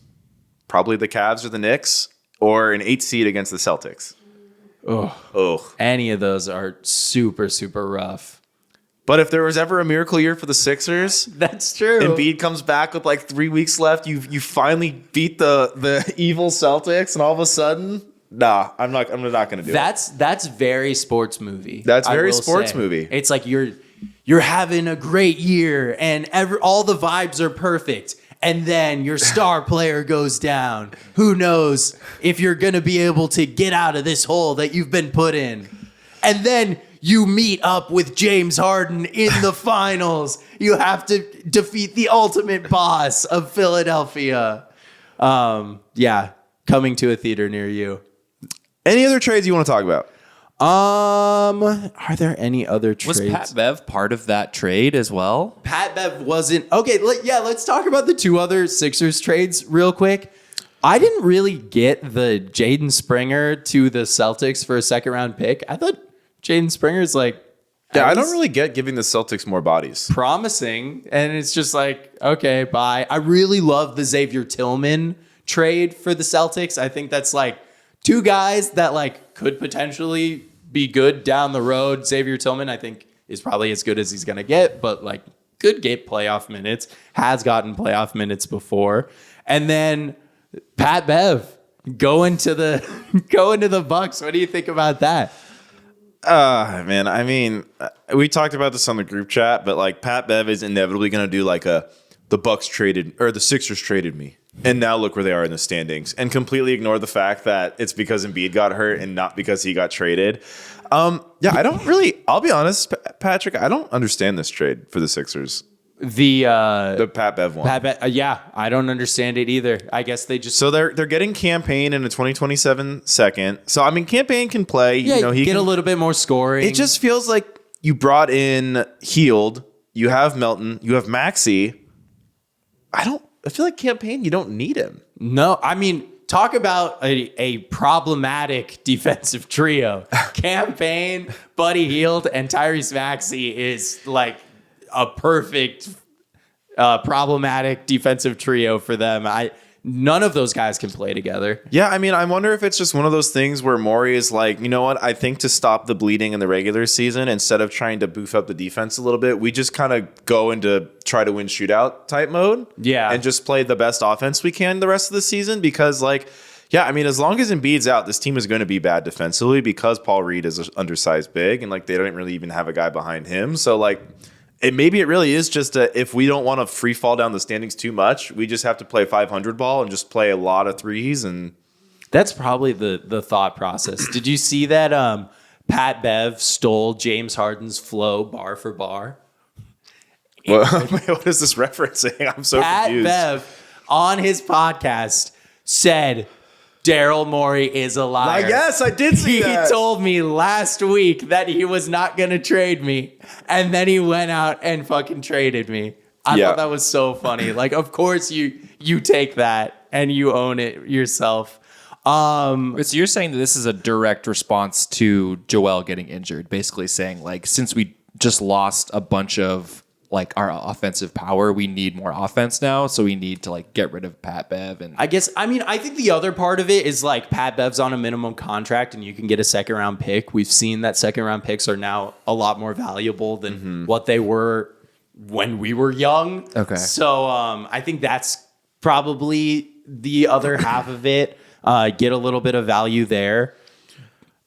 Speaker 1: probably the Cavs or the Knicks, or an 8 seed against the Celtics. Oh.
Speaker 2: Any of those are super, super rough.
Speaker 1: But if there was ever a miracle year for the Sixers,
Speaker 2: that's true.
Speaker 1: Embiid comes back with like 3 weeks left. You finally beat the evil Celtics, and all of a sudden, nah, I'm not going to do it.
Speaker 2: That's very sports movie.
Speaker 1: That's very sports movie.
Speaker 2: It's like you're having a great year, and all the vibes are perfect. And then your star player goes down. Who knows if you're going to be able to get out of this hole that you've been put in. And then you meet up with James Harden in the finals. You have to defeat the ultimate boss of Philadelphia. Yeah, coming to a theater near you.
Speaker 1: Any other trades you want to talk about?
Speaker 2: Are there any other trades?
Speaker 3: Was Pat Bev part of that trade as well?
Speaker 2: Pat Bev wasn't. Okay, let's talk about the 2 other Sixers trades real quick. I didn't really get the Jaden Springer to the Celtics for a second round pick. I thought Jaden Springer's like,
Speaker 1: yeah, I don't really get giving the Celtics more bodies.
Speaker 2: Promising, and it's just like, okay, bye. I really love the Xavier Tillman trade for the Celtics. I think that's like 2 guys that like could potentially be good down the road. Xavier Tillman, I think, is probably as good as he's going to get, but like could get playoff minutes, has gotten playoff minutes before. And then Pat Bev going to the Bucks. What do you think about that?
Speaker 1: Man, I mean, we talked about this on the group chat, but like Pat Bev is inevitably going to do like the Bucks traded, or the Sixers traded me, and now look where they are in the standings, and completely ignore the fact that it's because Embiid got hurt and not because he got traded. Yeah, I don't really. I'll be honest, Patrick, I don't understand this trade for the Sixers.
Speaker 2: The
Speaker 1: Pat Bev one.
Speaker 2: Yeah, I don't understand it either. I guess they just
Speaker 1: they're getting Campaign in a 2027 second. So I mean, Campaign can play.
Speaker 2: Yeah,
Speaker 1: you know, he
Speaker 2: get
Speaker 1: can,
Speaker 2: a little bit more scoring.
Speaker 1: It just feels like you brought in Hield. You have Melton. You have Maxey. I feel like Campaign, you don't need him.
Speaker 2: No, I mean, talk about a problematic defensive trio. Campaign, Buddy Hield, and Tyrese Maxey is like a perfect problematic defensive trio for them. None of those guys can play together.
Speaker 1: Yeah, I mean, I wonder if it's just one of those things where Morey is like, you know what? I think to stop the bleeding in the regular season, instead of trying to boof up the defense a little bit, we just kind of go into try to win shootout type mode.
Speaker 2: Yeah.
Speaker 1: And just play the best offense we can the rest of the season because, like, yeah, I mean, as long as Embiid's out, this team is going to be bad defensively because Paul Reed is an undersized big and, like, they don't really even have a guy behind him. So, like, maybe it really is just if we don't want to free fall down the standings too much, we just have to play 500 ball and just play a lot of threes. And
Speaker 2: that's probably the thought process. Did you see that Pat Bev stole James Harden's flow bar for bar?
Speaker 1: What is this referencing? I'm so confused.
Speaker 2: Pat Bev on his podcast said Daryl Morey is a liar.
Speaker 1: Yes, I did see that.
Speaker 2: He told me last week that he was not going to trade me, and then he went out and fucking traded me. I thought that was so funny. Like, of course you take that and you own it yourself.
Speaker 3: So you're saying that this is a direct response to Joel getting injured, basically saying, like, since we just lost a bunch of like our offensive power, we need more offense now, so we need to like get rid of Pat Bev. And
Speaker 2: I think the other part of it is like Pat Bev's on a minimum contract and you can get a second round pick. We've seen that second round picks are now a lot more valuable than what they were when we were young.
Speaker 3: Okay.
Speaker 2: So I think that's probably the other half of it. Get a little bit of value there.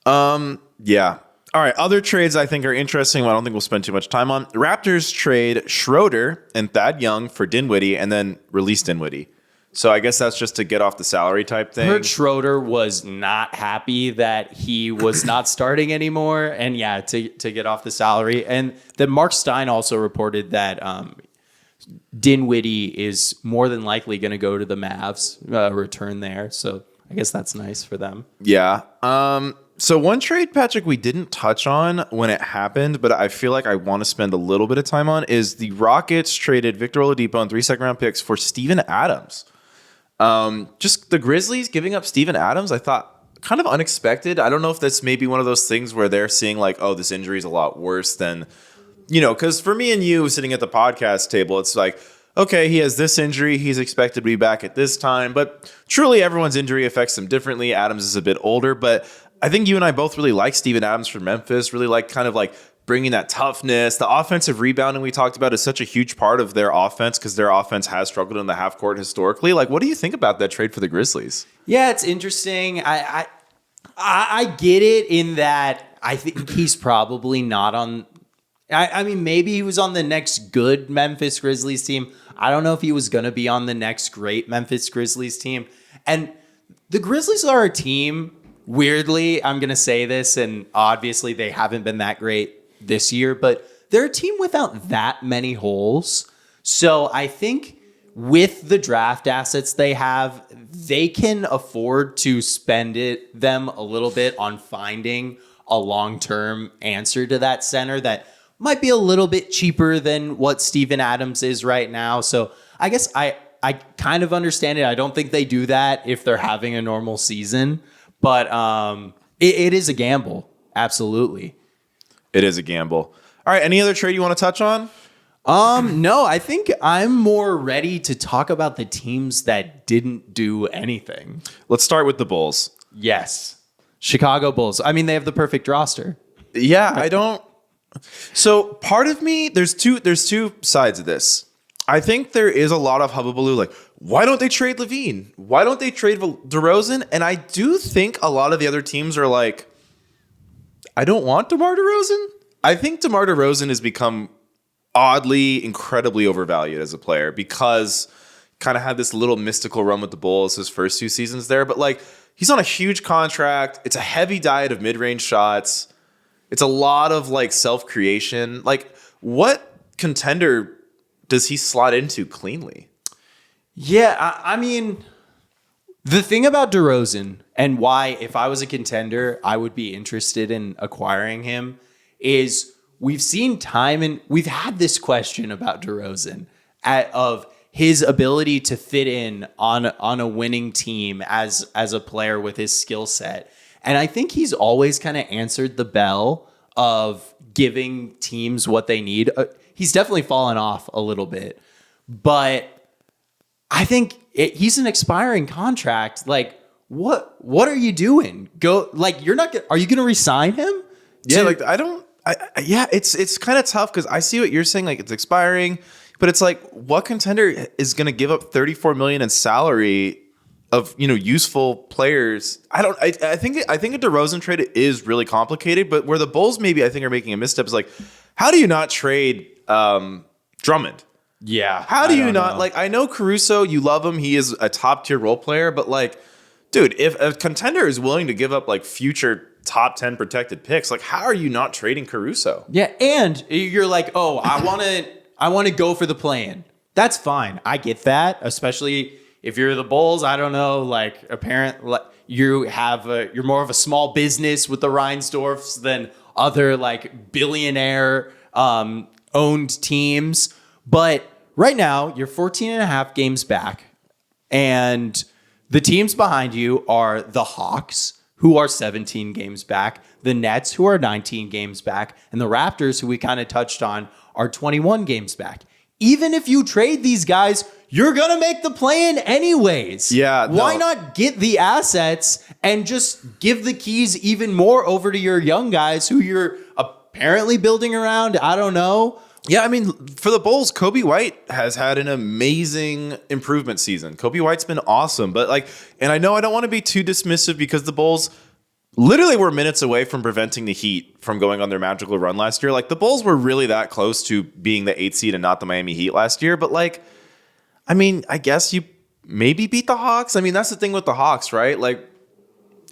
Speaker 1: Yeah. All right, other trades I think are interesting. I don't think we'll spend too much time on. Raptors trade Schroder and Thad Young for Dinwiddie and then release Dinwiddie. So I guess that's just to get off the salary type thing.
Speaker 2: Heard Schroeder was not happy that he was not starting anymore, and to get off the salary. And then Mark Stein also reported that Dinwiddie is more than likely going to go to the Mavs, return there. So I guess that's nice for them.
Speaker 1: Yeah. So one trade, Patrick, we didn't touch on when it happened, but I feel like I want to spend a little bit of time on is the Rockets traded Victor Oladipo and 3 second-round picks for Steven Adams. Just the Grizzlies giving up Steven Adams, I thought kind of unexpected. I don't know if that's maybe one of those things where they're seeing like, oh, this injury is a lot worse than, because for me and you sitting at the podcast table, it's like, okay, he has this injury. He's expected to be back at this time. But truly, everyone's injury affects them differently. Adams is a bit older, but I think you and I both really like Steven Adams from Memphis, really like kind of like bringing that toughness. The offensive rebounding we talked about is such a huge part of their offense because their offense has struggled in the half court historically. Like, what do you think about that trade for the Grizzlies?
Speaker 2: Yeah, it's interesting. I get it in that I think he's probably not on. I mean, maybe he was on the next good Memphis Grizzlies team. I don't know if he was going to be on the next great Memphis Grizzlies team. And the Grizzlies are a team, weirdly, I'm going to say this, and obviously they haven't been that great this year, but they're a team without that many holes. So I think with the draft assets they have, they can afford to spend them a little bit on finding a long-term answer to that center that might be a little bit cheaper than what Steven Adams is right now. So I guess I kind of understand it. I don't think they do that if they're having a normal season, but it is a gamble. Absolutely.
Speaker 1: It is a gamble. All right. Any other trade you want to touch on?
Speaker 2: No, I think I'm more ready to talk about the teams that didn't do anything.
Speaker 1: Let's start with the Bulls.
Speaker 2: Yes. Chicago Bulls. I mean, they have the perfect roster.
Speaker 1: Yeah, I don't. So part of me, there's two sides of this. I think there is a lot of hubbubaloo, like, why don't they trade Levine? Why don't they trade DeRozan? And I do think a lot of the other teams are like, I don't want DeMar DeRozan. I think DeMar DeRozan has become oddly, incredibly overvalued as a player because kind of had this little mystical run with the Bulls his first 2 seasons there. But like, he's on a huge contract. It's a heavy diet of mid-range shots. It's a lot of like self-creation. Like, what contender does he slot into cleanly?
Speaker 2: Yeah, I mean, the thing about DeRozan and why, if I was a contender, I would be interested in acquiring him is we've seen time and we've had this question about DeRozan of his ability to fit in on a winning team as a player with his skill set. And I think he's always kind of answered the bell of giving teams what they need. He's definitely fallen off a little bit, but I think he's an expiring contract. Like, what are you doing? Go, like, you're not. Are you going to resign him?
Speaker 1: Yeah, like it's kind of tough because I see what you're saying. Like, it's expiring, but it's like, what contender is going to give up $34 million in salary of useful players? I think a DeRozan trade is really complicated, but where the Bulls maybe I think are making a misstep is like, how do you not trade Drummond?
Speaker 2: Yeah.
Speaker 1: How do you not know. Like, I know Caruso, you love him, he is a top tier role player, but like, dude, if a contender is willing to give up like future top 10 protected picks, like, how are you not trading Caruso?
Speaker 2: Yeah, and you're like, oh, I want to go for the play-in. That's fine. I get that, especially if you're the Bulls. I don't know, like, you're more of a small business with the Reinsdorfs than other like billionaire owned teams. But right now, you're 14 and a half games back, and the teams behind you are the Hawks, who are 17 games back, the Nets, who are 19 games back, and the Raptors, who we kind of touched on, are 21 games back. Even if you trade these guys, you're going to make the play-in anyways.
Speaker 1: Yeah.
Speaker 2: Why not get the assets and just give the keys even more over to your young guys who you're apparently building around? I don't know.
Speaker 1: Yeah, I mean, for the Bulls, Kobe White has had an amazing improvement season. Kobe White's been awesome, but like, and I know I don't want to be too dismissive because the Bulls literally were minutes away from preventing the Heat from going on their magical run last year. Like, the Bulls were really that close to being the 8th seed and not the Miami Heat last year. But, like, I mean, I guess you maybe beat the Hawks. I mean, that's the thing with the Hawks, right? Like,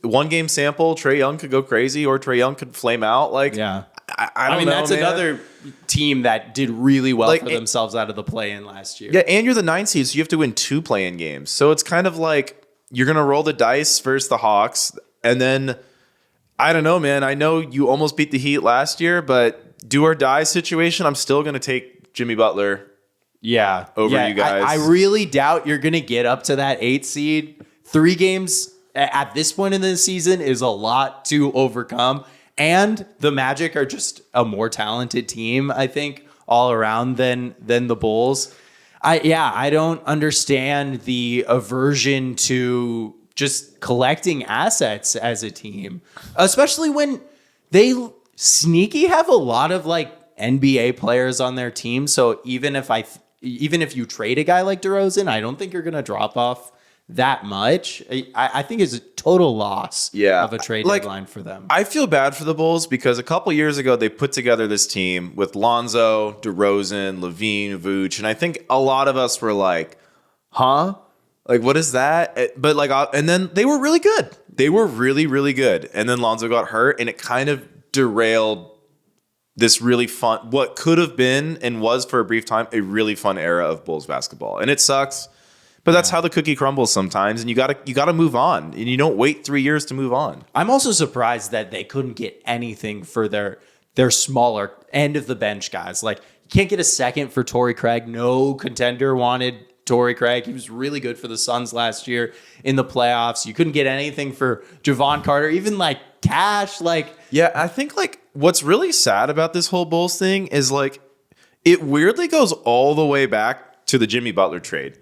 Speaker 1: one game sample, Trae Young could go crazy or Trae Young could flame out. Like,
Speaker 2: Yeah.
Speaker 1: I don't know,
Speaker 2: that's
Speaker 1: man.
Speaker 2: another team that did really well
Speaker 1: Like,
Speaker 2: for themselves out of the play-in last year.
Speaker 1: Yeah, and you're the 9th seed, so you have to win 2 play-in games. So it's kind of like you're going to roll the dice versus the Hawks, and then I don't know, man. I know you almost beat the Heat last year, but do or die situation, I'm still going to take Jimmy Butler.
Speaker 2: Yeah.
Speaker 1: Over you guys.
Speaker 2: I really doubt you're going to get up to that 8th seed. 3 games at this point in the season is a lot to overcome. And the Magic are just a more talented team, I think, all around than the Bulls. I don't understand the aversion to just collecting assets as a team, especially when they sneaky have a lot of like NBA players on their team. So even if you trade a guy like DeRozan, I don't think you're going to drop off that much. I think it's a total loss of a trade deadline for them.
Speaker 1: I feel bad for the Bulls because a couple years ago they put together this team with Lonzo, DeRozan, Levine, Vooch, and I think a lot of us were like, huh? Like, what is that? But like, and then they were really good. They were really, really good. And then Lonzo got hurt and it kind of derailed this really fun, what could have been and was for a brief time, a really fun era of Bulls basketball. And it sucks. But that's how the cookie crumbles sometimes, and you gotta move on, and you don't wait 3 years to move on.
Speaker 2: I'm also surprised that they couldn't get anything for their smaller end of the bench guys. Like, you can't get a second for Torrey Craig. No contender wanted Torrey Craig. He was really good for the Suns last year in the playoffs. You couldn't get anything for Javon Carter, even like cash. Like,
Speaker 1: yeah, I think like what's really sad about this whole Bulls thing is like it weirdly goes all the way back to the Jimmy Butler trade.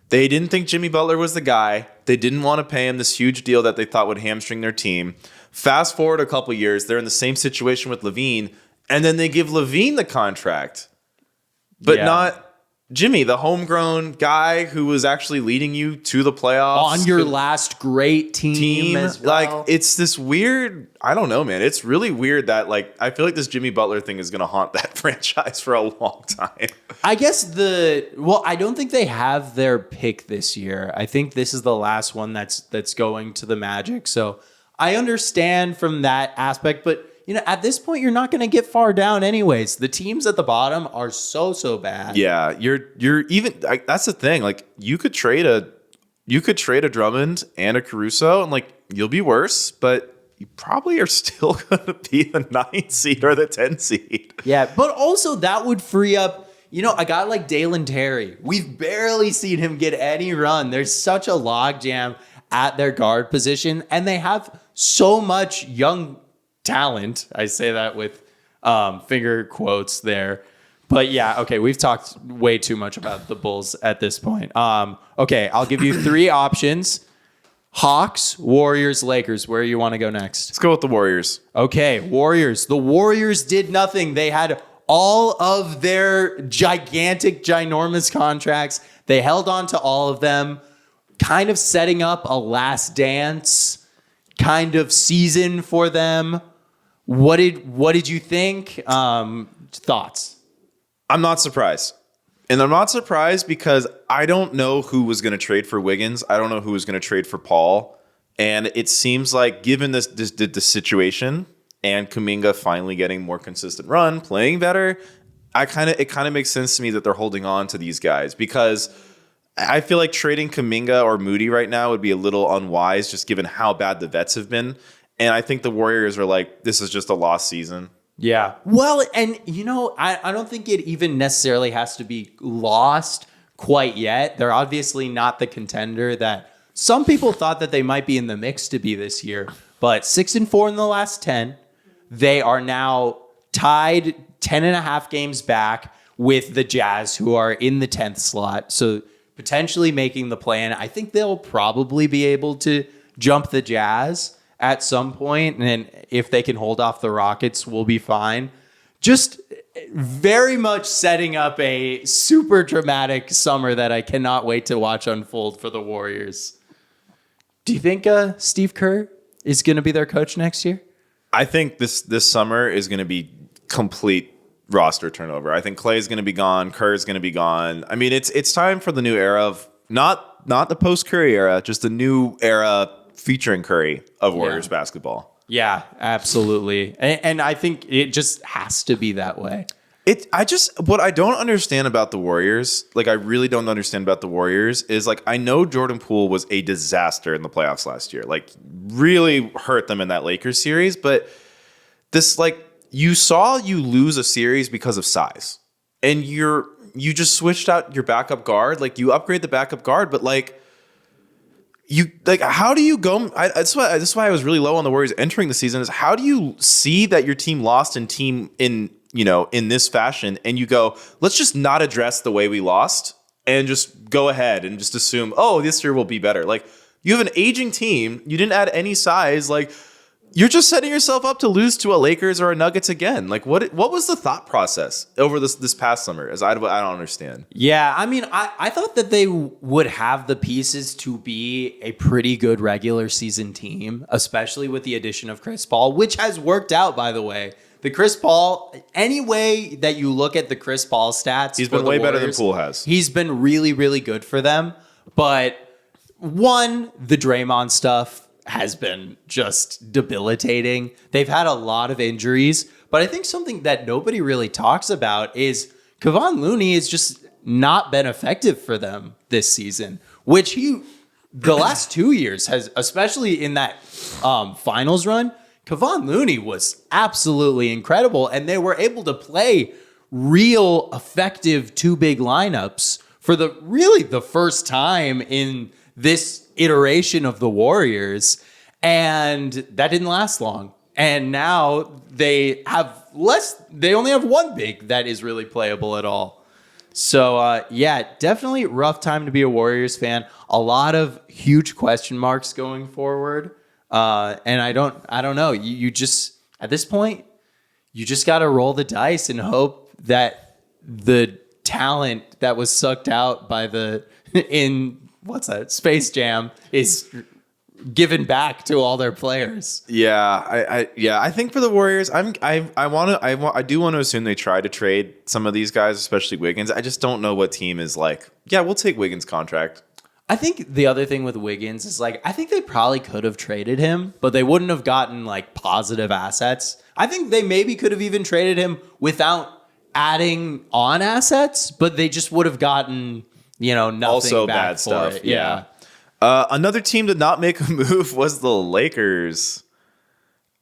Speaker 1: They didn't think Jimmy Butler was the guy. They didn't want to pay him this huge deal that they thought would hamstring their team. Fast forward a couple years, they're in the same situation with Levine, and then they give Levine the contract, but not Jimmy, the homegrown guy who was actually leading you to the playoffs.
Speaker 2: On your last great team as well.
Speaker 1: Like, it's this weird, I don't know, man. It's really weird that, like, I feel like this Jimmy Butler thing is going to haunt that franchise for a long time.
Speaker 2: I guess I don't think they have their pick this year. I think this is the last one that's going to the Magic. So I understand from that aspect, but you know, at this point, you're not going to get far down anyways. The teams at the bottom are so bad.
Speaker 1: Yeah, you're even. That's the thing. Like, you could trade a Drummond and a Caruso, and like you'll be worse, but you probably are still going to be the 9th seed or the 10th seed.
Speaker 2: Yeah, but also that would free up. You know, a guy like Dalen Terry, we've barely seen him get any run. There's such a logjam at their guard position, and they have so much young talent. I say that with finger quotes there. But yeah, okay, we've talked way too much about the Bulls at this point. Okay, I'll give you 3 options. Hawks, Warriors, Lakers. Where you want to go next?
Speaker 1: Let's go with the Warriors.
Speaker 2: Okay, Warriors. The Warriors did nothing. They had all of their ginormous contracts. They held on to all of them, kind of setting up a last dance kind of season for them. What did you think? Thoughts?
Speaker 1: I'm not surprised. And I'm not surprised because I don't know who was going to trade for Wiggins. I don't know who was going to trade for Paul. And it seems like given this situation and Kuminga finally getting more consistent run, playing better, it kind of makes sense to me that they're holding on to these guys because I feel like trading Kuminga or Moody right now would be a little unwise just given how bad the vets have been. And I think the Warriors are like, this is just a lost season.
Speaker 2: Yeah. Well, and you know, I don't think it even necessarily has to be lost quite yet. They're obviously not the contender that some people thought that they might be in the mix to be this year. But 6-4 in the last 10. They are now tied 10.5 games back with the Jazz, who are in the 10th slot. So potentially making the play-in. I think they'll probably be able to jump the Jazz at some point, and if they can hold off the Rockets, we'll be fine. Just very much setting up a super dramatic summer that I cannot wait to watch unfold for the Warriors. Do you think Steve Kerr is going to be their coach next year?
Speaker 1: I think this summer is going to be complete roster turnover. I think Clay's going to be gone. Kerr's going to be gone. I mean, it's time for the new era of not the post Curry era, just a new era featuring Curry of Warriors basketball.
Speaker 2: Yeah, absolutely. And I think it just has to be that way.
Speaker 1: What I don't understand about the Warriors, like I really don't understand about the Warriors is like, I know Jordan Poole was a disaster in the playoffs last year, like really hurt them in that Lakers series. But this, like, you lose a series because of size, and you just switched out your backup guard. Like, you upgrade the backup guard, but like, how do you go? That's why I was really low on the Warriors entering the season. Is how do you see that your team lost in this fashion, and you go, let's just not address the way we lost and just go ahead and just assume, oh, this year will be better. Like, you have an aging team. You didn't add any size. Like, you're just setting yourself up to lose to a Lakers or a Nuggets again. Like, what was the thought process over this past summer? As I don't understand.
Speaker 2: Yeah, I mean, I thought that they would have the pieces to be a pretty good regular season team, especially with the addition of Chris Paul, which has worked out, by the way. The Chris Paul, any way that you look at the Chris Paul stats,
Speaker 1: he's been way better than Poole has.
Speaker 2: He's been really, really good for them. But one, the Draymond stuff has been just debilitating. They've had a lot of injuries. But I think something that nobody really talks about is Kevon Looney has just not been effective for them this season, which the last 2 years has, especially in that finals run, Kevon Looney was absolutely incredible, and they were able to play real effective two big lineups for the first time in this iteration of the Warriors, and that didn't last long. And now they only have one big that is really playable at all. So definitely rough time to be a Warriors fan. A lot of huge question marks going forward. And I don't know. You just, at this point, you just got to roll the dice and hope that the talent that was sucked out by Space Jam is given back to all their players.
Speaker 1: Yeah, I think for the Warriors, I do want to assume they try to trade some of these guys, especially Wiggins. I just don't know what team is like, yeah, we'll take Wiggins' contract.
Speaker 2: I think the other thing with Wiggins is, like, I think they probably could have traded him, but they wouldn't have gotten, like, positive assets. I think they maybe could have even traded him without adding on assets, but they just would have gotten, nothing
Speaker 1: also
Speaker 2: back
Speaker 1: bad
Speaker 2: for
Speaker 1: stuff.
Speaker 2: it.
Speaker 1: Yeah. Another team to not make a move was the Lakers.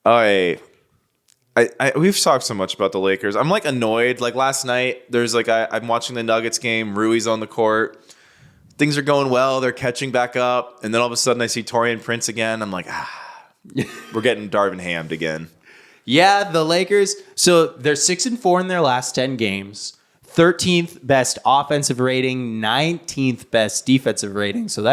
Speaker 1: We've talked so much about the Lakers. I'm, like, annoyed. Like, last night, there's, like, I'm watching the Nuggets game. Rui's on the court. Things are going well. They're catching back up. And then all of a sudden I see Taurean Prince again. I'm like, we're getting Darvin Hammed again.
Speaker 2: Yeah, the Lakers. So they're 6-4 in their last 10 games. 13th best offensive rating, 19th best defensive rating. So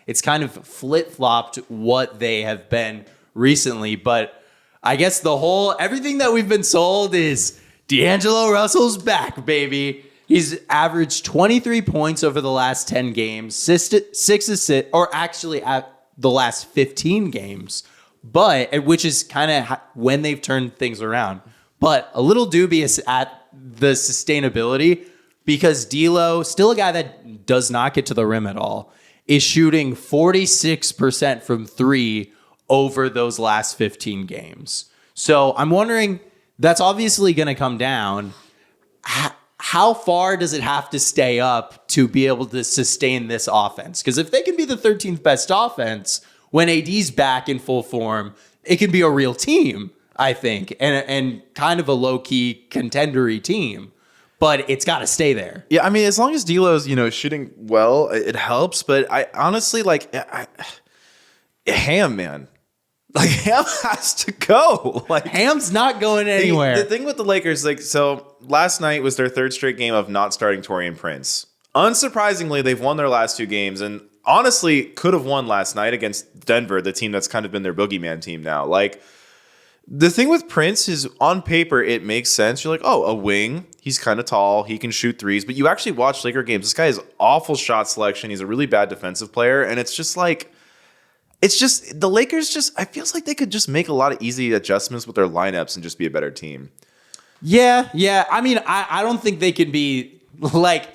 Speaker 2: it's kind of flip-flopped what they have been recently. But I guess everything that we've been sold is D'Angelo Russell's back, baby. He's averaged 23 points over the last 10 games, 6 assists, or actually at the last 15 games, which is kind of when they've turned things around. But a little dubious at the sustainability, because D'Lo, still a guy that does not get to the rim at all, is shooting 46% from three over those last 15 games. So I'm wondering, that's obviously going to come down. How far does it have to stay up to be able to sustain this offense? Because if they can be the 13th best offense when AD's back in full form, it can be a real team, I think, and kind of a low-key contendery team. But it's got to stay there.
Speaker 1: Yeah, I mean, as long as D'Lo's, shooting well, it helps. But I honestly, Ham, man. Like, Ham has to go. Like,
Speaker 2: Ham's not going anywhere.
Speaker 1: The thing with the Lakers, so last night was their third straight game of not starting Taurean Prince. Unsurprisingly, they've won their last two games, and honestly could have won last night against Denver, the team that's kind of been their boogeyman team now. Like, the thing with Prince is, on paper, it makes sense. You're like, oh, a wing. He's kind of tall. He can shoot threes. But you actually watch Laker games. This guy has awful shot selection. He's a really bad defensive player. And it's just like, it's just the Lakers I feels like they could just make a lot of easy adjustments with their lineups and just be a better team.
Speaker 2: Yeah. I mean, I don't think they can be like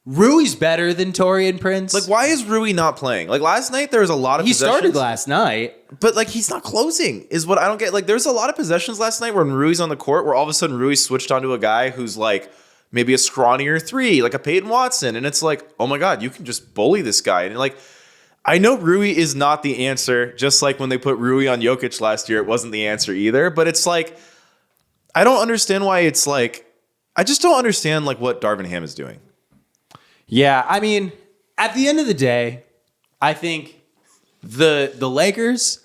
Speaker 2: Rui's better than Taurean Prince.
Speaker 1: Like, why is Rui not playing? Like last night, there was a lot of
Speaker 2: he
Speaker 1: possessions.
Speaker 2: started last night,
Speaker 1: but like he's not closing. Is what I don't get. Like, there's a lot of possessions last night when Rui's on the court, where all of a sudden Rui switched onto a guy who's like maybe a scrawnier three, like a Peyton Watson, and it's like, oh my god, you can just bully this guy. And like, I know Rui is not the answer. Just like when they put Rui on Jokic last year, it wasn't the answer either. But it's like, I don't understand why it's like, I just don't understand like what Darvin Ham is doing.
Speaker 2: Yeah, I mean, at the end of the day, I think the Lakers,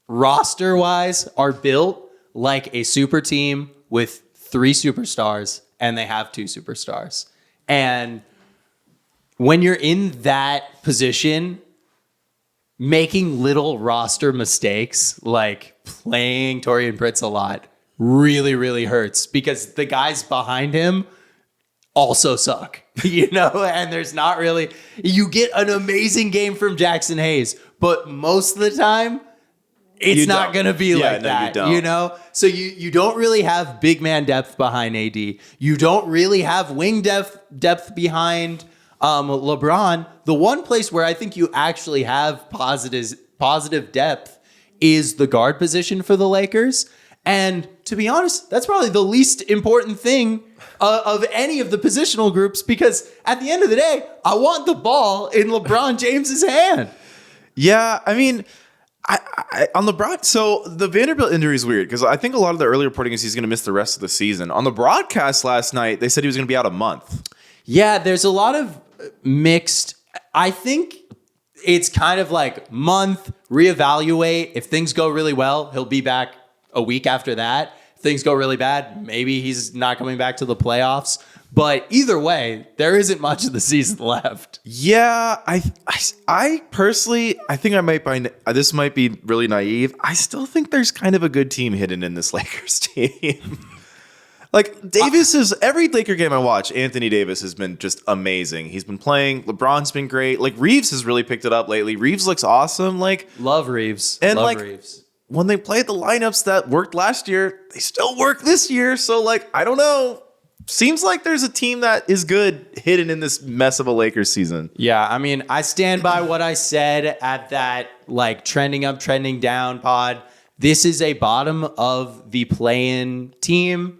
Speaker 2: roster-wise, are built like a super team with 3 superstars, and they have 2 superstars. And when you're in that position, making little roster mistakes, like playing Taurean Prince a lot, really, really hurts because the guys behind him also suck, and there's not really, you get an amazing game from Jackson Hayes, but most of the time it's not going to be like that, So you don't really have big man depth behind AD. You don't really have wing depth behind LeBron. The one place where I think you actually have positive depth is the guard position for the Lakers. And to be honest, that's probably the least important thing of any of the positional groups, because at the end of the day, I want the ball in LeBron James's hand.
Speaker 1: Yeah, I mean, I on LeBron, so the Vanderbilt injury is weird because I think a lot of the early reporting is he's going to miss the rest of the season. On the broadcast last night, they said he was going to be out a month.
Speaker 2: Yeah, there's a lot of mixed. I think it's kind of like month, reevaluate. If things go really well, he'll be back a week after that. If things go really bad, maybe he's not coming back to the playoffs. But either way, there isn't much of the season left.
Speaker 1: Yeah, I personally, I think I might find this might be really naive. I still think there's kind of a good team hidden in this Lakers team. Like Davis is every Laker game I watch, Anthony Davis has been just amazing. He's been playing. LeBron's been great. Like Reeves has really picked it up lately. Reeves looks awesome. Like
Speaker 2: love Reeves.
Speaker 1: And
Speaker 2: love
Speaker 1: like
Speaker 2: Reeves.
Speaker 1: When they played the lineups that worked last year, they still work this year. So like I don't know. Seems like there's a team that is good hidden in this mess of a Lakers season.
Speaker 2: Yeah, I mean, I stand by what I said at that like trending up, trending down pod. This is a bottom of the play-in team,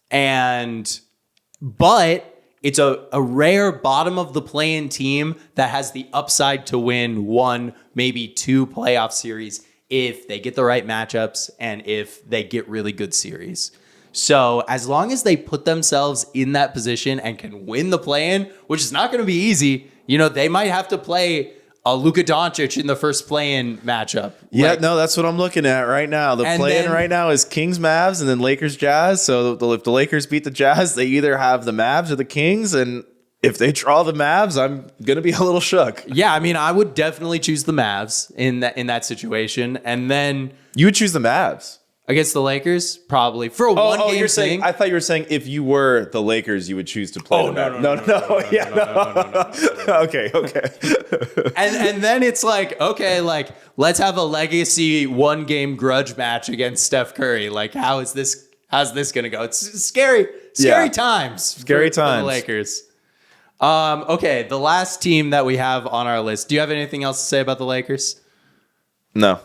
Speaker 2: but it's a rare bottom of the play-in team that has the upside to win 1, maybe 2 playoff series if they get the right matchups and if they get really good series. So as long as they put themselves in that position and can win the play-in, which is not going to be easy, they might have to play a Luka Doncic in the first play-in matchup.
Speaker 1: Yeah, no, that's what I'm looking at right now. The play-in right now is Kings Mavs and then Lakers Jazz. So if the Lakers beat the Jazz, they either have the Mavs or the Kings, and if they draw the Mavs, I'm going to be a little shook.
Speaker 2: Yeah, I mean, I would definitely choose the Mavs in that situation, and then
Speaker 1: you would choose the Mavs.
Speaker 2: Against the Lakers, probably for a one-game
Speaker 1: you're saying, I thought you were saying if you were the Lakers, you would choose to play. No. Okay.
Speaker 2: And then it's like, okay, like let's have a legacy 1-game grudge match against Steph Curry. Like, how's this gonna go? It's scary times.
Speaker 1: Scary times.
Speaker 2: For the Lakers. Okay, the last team that we have on our list. Do you have anything else to say about the Lakers?
Speaker 1: No.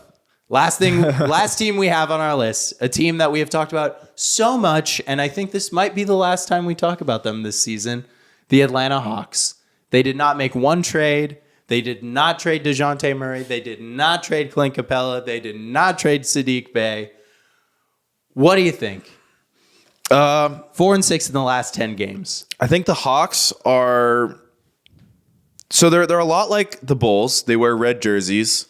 Speaker 2: Last team we have on our list, a team that we have talked about so much, and I think this might be the last time we talk about them this season, the Atlanta Hawks. They did not make one trade. They did not trade DeJounte Murray. They did not trade Clint Capella. They did not trade Sadiq Bey. What do you think? 4-6 in the last 10 games.
Speaker 1: I think the Hawks are... So they're a lot like the Bulls. They wear red jerseys.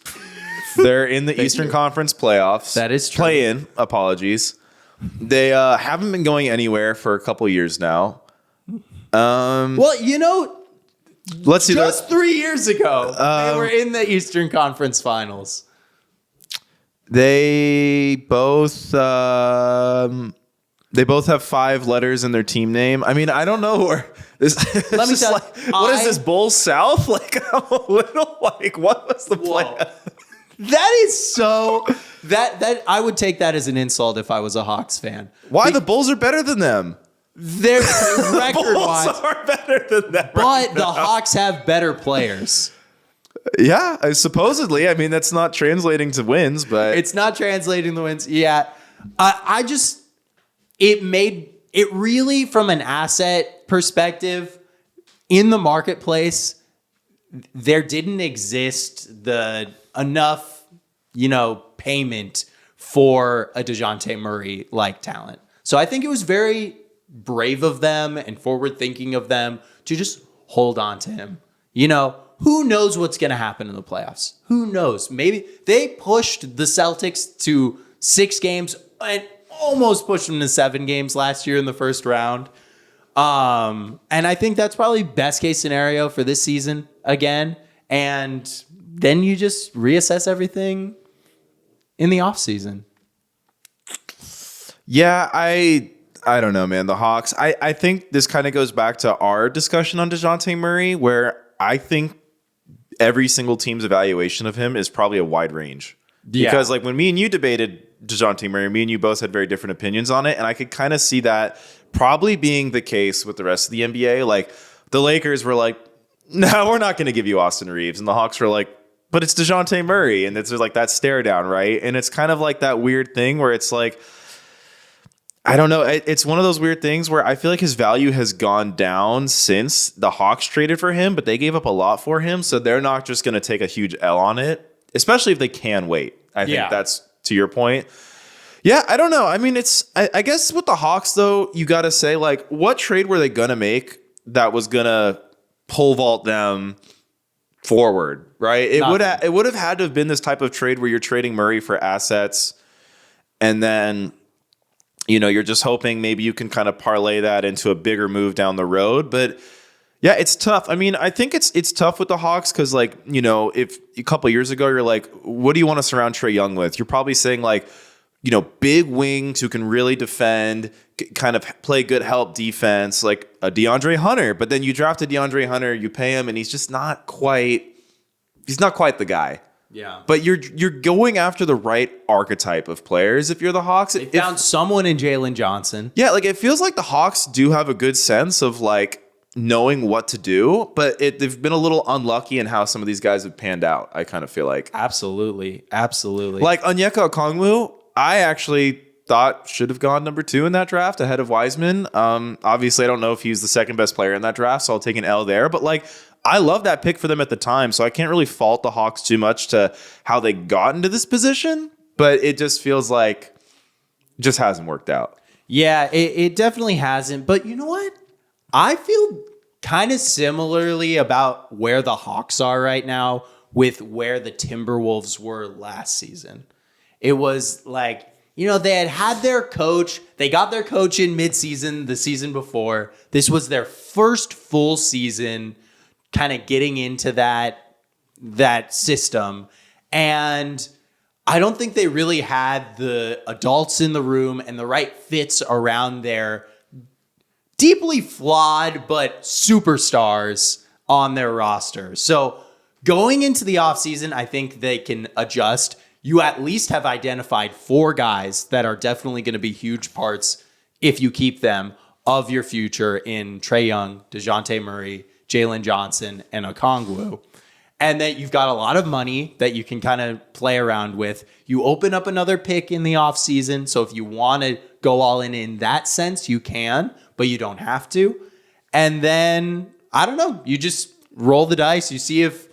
Speaker 1: They're in the Eastern Conference playoffs.
Speaker 2: That is true.
Speaker 1: Play-in, apologies. They haven't been going anywhere for a couple years now.
Speaker 2: Well,
Speaker 1: let's see.
Speaker 2: Just 3 years ago, they were in the Eastern Conference Finals.
Speaker 1: They both have 5 letters in their team name. I mean, I don't know where this.
Speaker 2: Let me tell you,
Speaker 1: what is this, Bulls South? Like, I'm a little like, what was the plan?
Speaker 2: That is so that I would take that as an insult if I was a Hawks fan.
Speaker 1: Why? The Bulls are better than them.
Speaker 2: They're record
Speaker 1: Bulls
Speaker 2: wise,
Speaker 1: are better than them.
Speaker 2: but the Hawks have better players.
Speaker 1: Yeah, supposedly. I mean, that's not translating to wins, but
Speaker 2: It's not translating the wins. Yeah, I just it really from an asset perspective in the marketplace. There didn't exist enough, payment for a DeJounte Murray like talent. So I think it was very brave of them and forward thinking of them to just hold on to him. Who knows what's going to happen in the playoffs? Who knows? Maybe they pushed the Celtics to 6 games and almost pushed them to 7 games last year in the first round. And I think that's probably best case scenario for this season again. And then you just reassess everything in the offseason.
Speaker 1: yeah, I don't know, man. The Hawks. I think this kind of goes back to our discussion on DeJounte Murray, where I think every single team's evaluation of him is probably a wide range.
Speaker 2: Yeah.
Speaker 1: Because like when me and you debated DeJounte Murray, me and you both had very different opinions on it. And I could kind of see that probably being the case with the rest of the NBA. Like the Lakers were like, no, we're not going to give you Austin Reeves. And the Hawks were like, but it's DeJounte Murray. And it's like that stare down, right? And it's kind of like that weird thing where it's like, I don't know. It's one of those weird things where I feel like his value has gone down since the Hawks traded for him, but they gave up a lot for him. So they're not just going to take a huge L on it, especially if they can wait. I think that's to your point. Yeah, I don't know. I mean, I guess with the Hawks, though, you got to say, like, what trade were they going to make that was going to pole vault them forward, right? It would have had to have been this type of trade where you're trading Murray for assets and then, you're just hoping maybe you can kind of parlay that into a bigger move down the road. But yeah, it's tough. I mean, I think it's tough with the Hawks because, like, if a couple of years ago you're like, what do you want to surround Trae Young with? You're probably saying like, big wings who can really defend, kind of play good help defense, like a DeAndre Hunter. But then you draft a DeAndre Hunter, you pay him, and he's just not quite the guy.
Speaker 2: Yeah.
Speaker 1: But you're going after the right archetype of players if you're the Hawks.
Speaker 2: They found someone in Jalen Johnson.
Speaker 1: Yeah, like it feels like the Hawks do have a good sense of like knowing what to do, but they've been a little unlucky in how some of these guys have panned out, I kind of feel like.
Speaker 2: Absolutely.
Speaker 1: Like Onyeka Okongwu, I actually thought should have gone number 2 in that draft ahead of Wiseman. Obviously, I don't know if he's the second best player in that draft, so I'll take an L there. But like, I love that pick for them at the time, so I can't really fault the Hawks too much to how they got into this position. But it just feels like it just hasn't worked out.
Speaker 2: Yeah, it definitely hasn't. But you know what? I feel kind of similarly about where the Hawks are right now with where the Timberwolves were last season. It was like, they had their coach. They got their coach in midseason the season before. This was their first full season kind of getting into that system. And I don't think they really had the adults in the room and the right fits around their deeply flawed but superstars on their roster. So going into the offseason, I think they can adjust. You at least have identified 4 guys that are definitely going to be huge parts, if you keep them, of your future in Trae Young, DeJounte Murray, Jalen Johnson, and Okongwu. And that you've got a lot of money that you can kind of play around with. You open up another pick in the offseason. So if you want to go all in that sense, you can, but you don't have to. And then, I don't know, you just roll the dice. You see if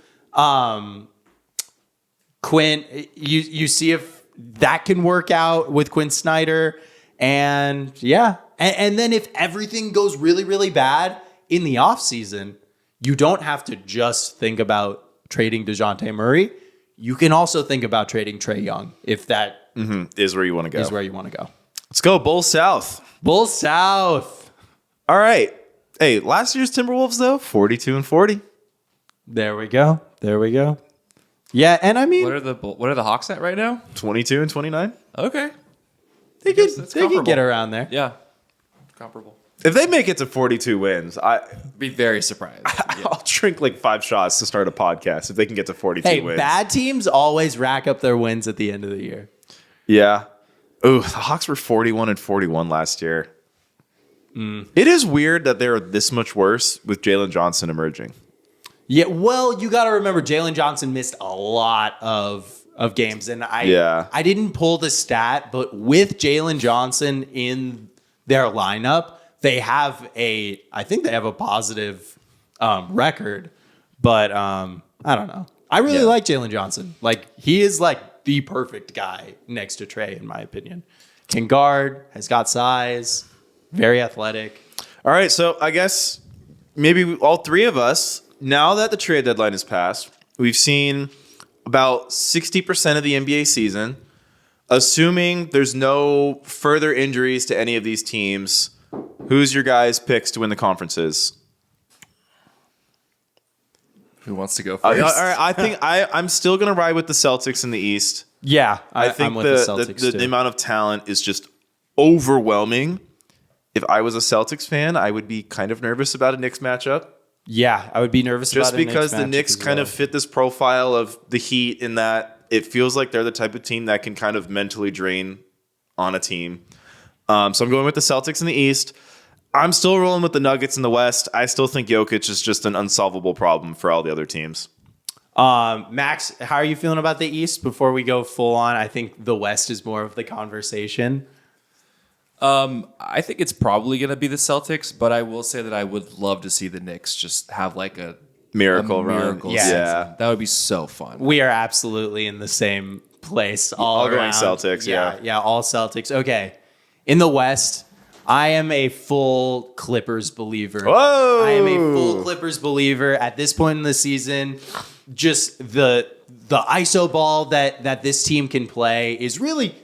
Speaker 2: Quinn, you see if that can work out with Quinn Snyder. And yeah. And then if everything goes really, really bad in the offseason, you don't have to just think about trading DeJounte Murray. You can also think about trading Trae Young if that
Speaker 1: is where you want to go. Let's go Bulls South.
Speaker 2: Bulls South.
Speaker 1: All right. Hey, last year's Timberwolves though, 42-40.
Speaker 2: There we go. Yeah, and I mean,
Speaker 3: What are the Hawks at right now?
Speaker 1: 22-29.
Speaker 3: Okay.
Speaker 2: they could get around there.
Speaker 3: Yeah. Comparable.
Speaker 1: If they make it to 42 wins,
Speaker 3: Be very surprised.
Speaker 1: I'll drink like 5 shots to start a podcast if they can get to 42
Speaker 2: Hey,
Speaker 1: wins.
Speaker 2: bad teams always rack up their wins at the end of the year.
Speaker 1: Yeah. Oh, the Hawks were 41-41 last year. It is weird that they're this much worse with Jalen Johnson emerging.
Speaker 2: Yeah, well, you got to remember Jalen Johnson missed a lot of games, and I didn't pull the stat, but with Jalen Johnson in their lineup, I think they have a positive record, but I don't know. I really like Jalen Johnson. Like, he is like the perfect guy next to Trey, in my opinion. Can guard, has got size, very athletic.
Speaker 1: All right, so I guess maybe all three of us, now that the trade deadline has passed, we've seen about 60% of the NBA season. Assuming there's no further injuries to any of these teams, who's your guys' picks to win the conferences?
Speaker 3: Who wants to go
Speaker 1: All
Speaker 3: first?
Speaker 1: right, I think I'm still going to ride with the Celtics in the East.
Speaker 2: Yeah,
Speaker 1: I think
Speaker 2: I'm with the Celtics
Speaker 1: the
Speaker 2: too.
Speaker 1: amount of talent is just overwhelming. If I was a Celtics fan, I would be kind of nervous about a Knicks matchup.
Speaker 2: Yeah, I would be nervous
Speaker 1: Just
Speaker 2: about it
Speaker 1: because the Knicks kind of fit this profile of the Heat in that it feels like they're the type of team that can kind of mentally drain on a team. So I'm going with the Celtics in the East. I'm still rolling with the Nuggets in the West. I still think Jokic is just an unsolvable problem for all the other teams.
Speaker 2: Max, how are you feeling about the East before we go full on? I think the West is more of the conversation.
Speaker 3: I think it's probably going to be the Celtics, but I will say that I would love to see the Knicks just have like a
Speaker 1: Miracle
Speaker 3: miracle
Speaker 1: run.
Speaker 3: season.
Speaker 1: Yeah.
Speaker 3: That would be so fun.
Speaker 2: We are absolutely in the same place all
Speaker 1: All going
Speaker 2: around.
Speaker 1: Celtics, yeah.
Speaker 2: Yeah, all Celtics. Okay. In the West, I am a full Clippers believer.
Speaker 1: Whoa!
Speaker 2: I am a full Clippers believer at this point in the season. Just the ISO ball that this team can play is really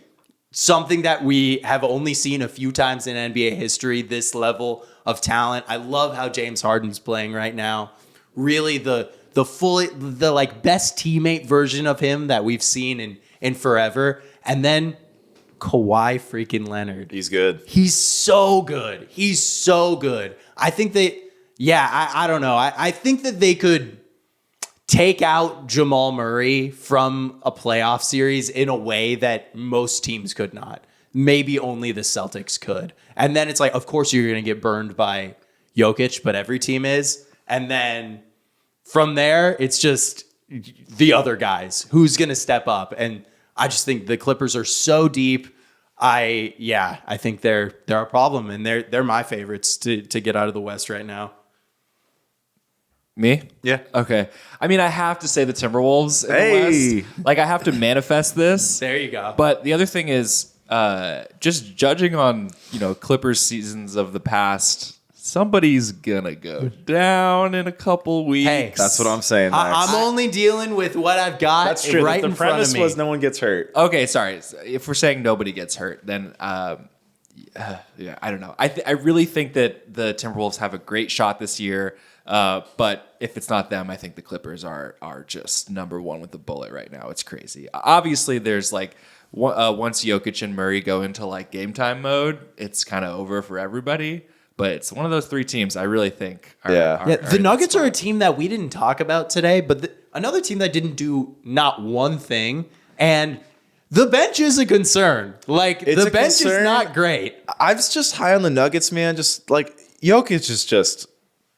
Speaker 2: something that we have only seen a few times in NBA history, this level of talent. I love how James Harden's playing right now. Really the like best teammate version of him that we've seen in forever. And then Kawhi freaking Leonard.
Speaker 1: He's good.
Speaker 2: He's so good. He's so good. I think that, I don't know. I think that they could take out Jamal Murray from a playoff series in a way that most teams could not. Maybe only the Celtics could. And then it's like, of course you're going to get burned by Jokic, but every team is. And then from there, it's just the other guys. Who's going to step up? And I just think the Clippers are so deep. I think they're a problem, and they're my favorites to get out of the West right now.
Speaker 3: Me?
Speaker 1: Yeah.
Speaker 3: Okay. I mean, I have to say the Timberwolves in the West. Like, I have to manifest this.
Speaker 2: There you go.
Speaker 3: But the other thing is, just judging on, Clippers seasons of the past, somebody's gonna go down in a couple weeks.
Speaker 2: Hey,
Speaker 1: That's what I'm saying, Max.
Speaker 2: I'm only dealing with what I've got
Speaker 1: That's true.
Speaker 2: right
Speaker 1: The
Speaker 2: in front of
Speaker 1: premise
Speaker 2: me.
Speaker 1: was no one gets hurt.
Speaker 3: Okay, sorry. If we're saying nobody gets hurt, then I don't know. I really think that the Timberwolves have a great shot this year. But if it's not them, I think the Clippers are just number one with the bullet right now. It's crazy. Obviously, there's like once Jokic and Murray go into like game time mode, it's kind of over for everybody. But it's one of those three teams I really think are
Speaker 2: the Nuggets are a team that we didn't talk about today, but another team that didn't do not one thing, and the bench is a concern. Like,
Speaker 1: It's
Speaker 2: the
Speaker 1: a
Speaker 2: bench
Speaker 1: concern.
Speaker 2: is not great.
Speaker 1: I was just high on the Nuggets, man. Just like Jokic is just,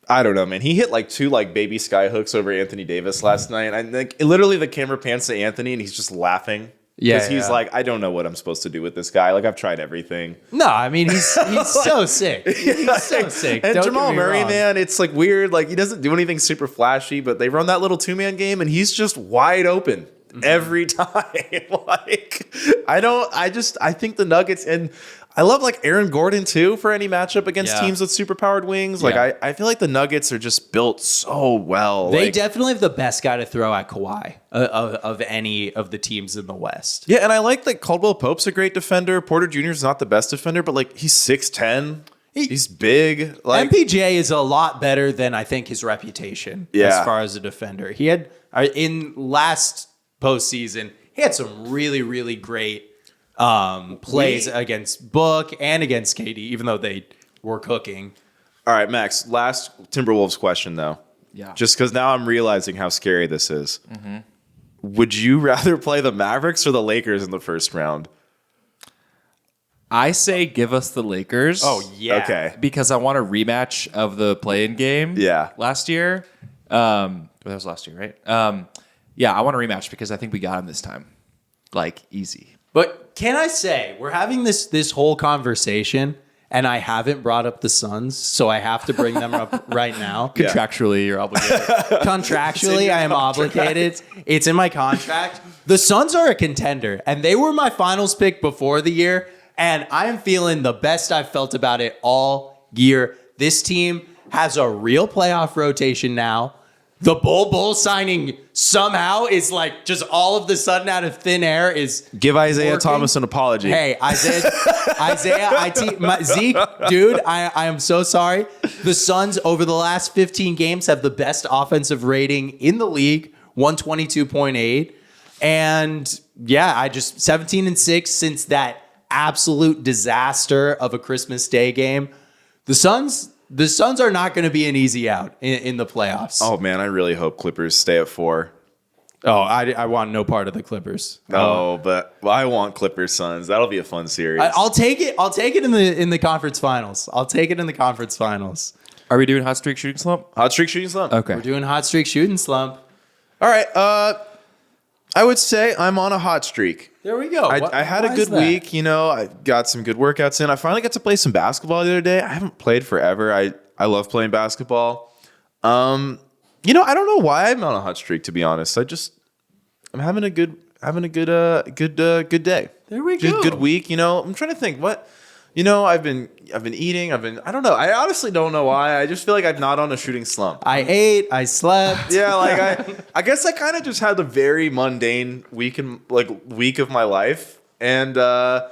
Speaker 1: I don't know, man. He hit like 2 like baby sky hooks over Anthony Davis last night. I think literally the camera pans to Anthony and he's just laughing. Because he's like, I don't know what I'm supposed to do with this guy. Like, I've tried everything.
Speaker 2: No, I mean, he's so sick. He's so sick.
Speaker 1: And
Speaker 2: Don't
Speaker 1: Jamal
Speaker 2: get me
Speaker 1: Murray,
Speaker 2: wrong.
Speaker 1: man, it's like weird. Like, he doesn't do anything super flashy, but they run that little 2-man game and he's just wide open every time. Like, I think the Nuggets, and I love like Aaron Gordon too for any matchup against teams with super powered wings. Like, I feel like the Nuggets are just built so well.
Speaker 2: They
Speaker 1: like,
Speaker 2: definitely have the best guy to throw at Kawhi of any of the teams in the West.
Speaker 1: yeah, and I like that Caldwell Pope's a great defender. Porter Jr. is not the best defender, but like he's 6'10". He's big. Like,
Speaker 2: MPJ is a lot better than I think his reputation as far as a defender. He had in last postseason, he had some really, really great plays against Book and against KD, even though they were cooking.
Speaker 1: all right, Max, last Timberwolves question though.
Speaker 3: Yeah.
Speaker 1: Just because now I'm realizing how scary this is. Would you rather play the Mavericks or the Lakers in the first round?
Speaker 3: I say give us the Lakers.
Speaker 2: yeah.
Speaker 1: Okay.
Speaker 3: Because I want a rematch of the play-in game.
Speaker 1: Yeah.
Speaker 3: Last year. That was last year, right? Yeah, I want a rematch because I think we got him this time. Like, easy.
Speaker 2: But can I say, we're having this whole conversation, and I haven't brought up the Suns, so I have to bring them up right now.
Speaker 3: Contractually, you're obligated.
Speaker 2: Contractually, I am obligated. It's in my contract. The Suns are a contender, and they were my finals pick before the year, and I am feeling the best I've felt about it all year. This team has a real playoff rotation now. The Bull signing somehow is like just all of the sudden out of thin air is
Speaker 1: Give Isaiah
Speaker 2: working.
Speaker 1: Thomas an apology.
Speaker 2: Hey, Zeke, dude, I am so sorry. The Suns over the last 15 games have the best offensive rating in the league, 122.8. And yeah, 17-6 since that absolute disaster of a Christmas Day game. The Suns are not going to be an easy out in the playoffs.
Speaker 1: Oh, man, I really hope Clippers stay at 4.
Speaker 2: Oh, I want no part of the Clippers.
Speaker 1: No, but I want Clippers Suns. That'll be a fun series.
Speaker 2: I'll take it. I'll take it in the conference finals. I'll take it in the conference finals.
Speaker 3: Are we doing hot streak shooting slump?
Speaker 1: Hot streak shooting slump.
Speaker 3: Okay.
Speaker 2: We're doing hot streak shooting slump.
Speaker 1: All right. I would say I'm on a hot streak.
Speaker 2: There we go.
Speaker 1: I had a good week. You know, I got some good workouts in. I finally got to play some basketball the other day. I haven't played forever. I love playing basketball. You know, I don't know why I'm on a hot streak, to be honest. I'm having a good day.
Speaker 2: There we go.
Speaker 1: Good week. You know, I'm trying to think what. You know, I've been eating. I don't know. I honestly don't know why. I just feel like I'm not on a shooting slump.
Speaker 2: I ate. I slept.
Speaker 1: Yeah, like I guess I kind of just had a very mundane week of my life. And no,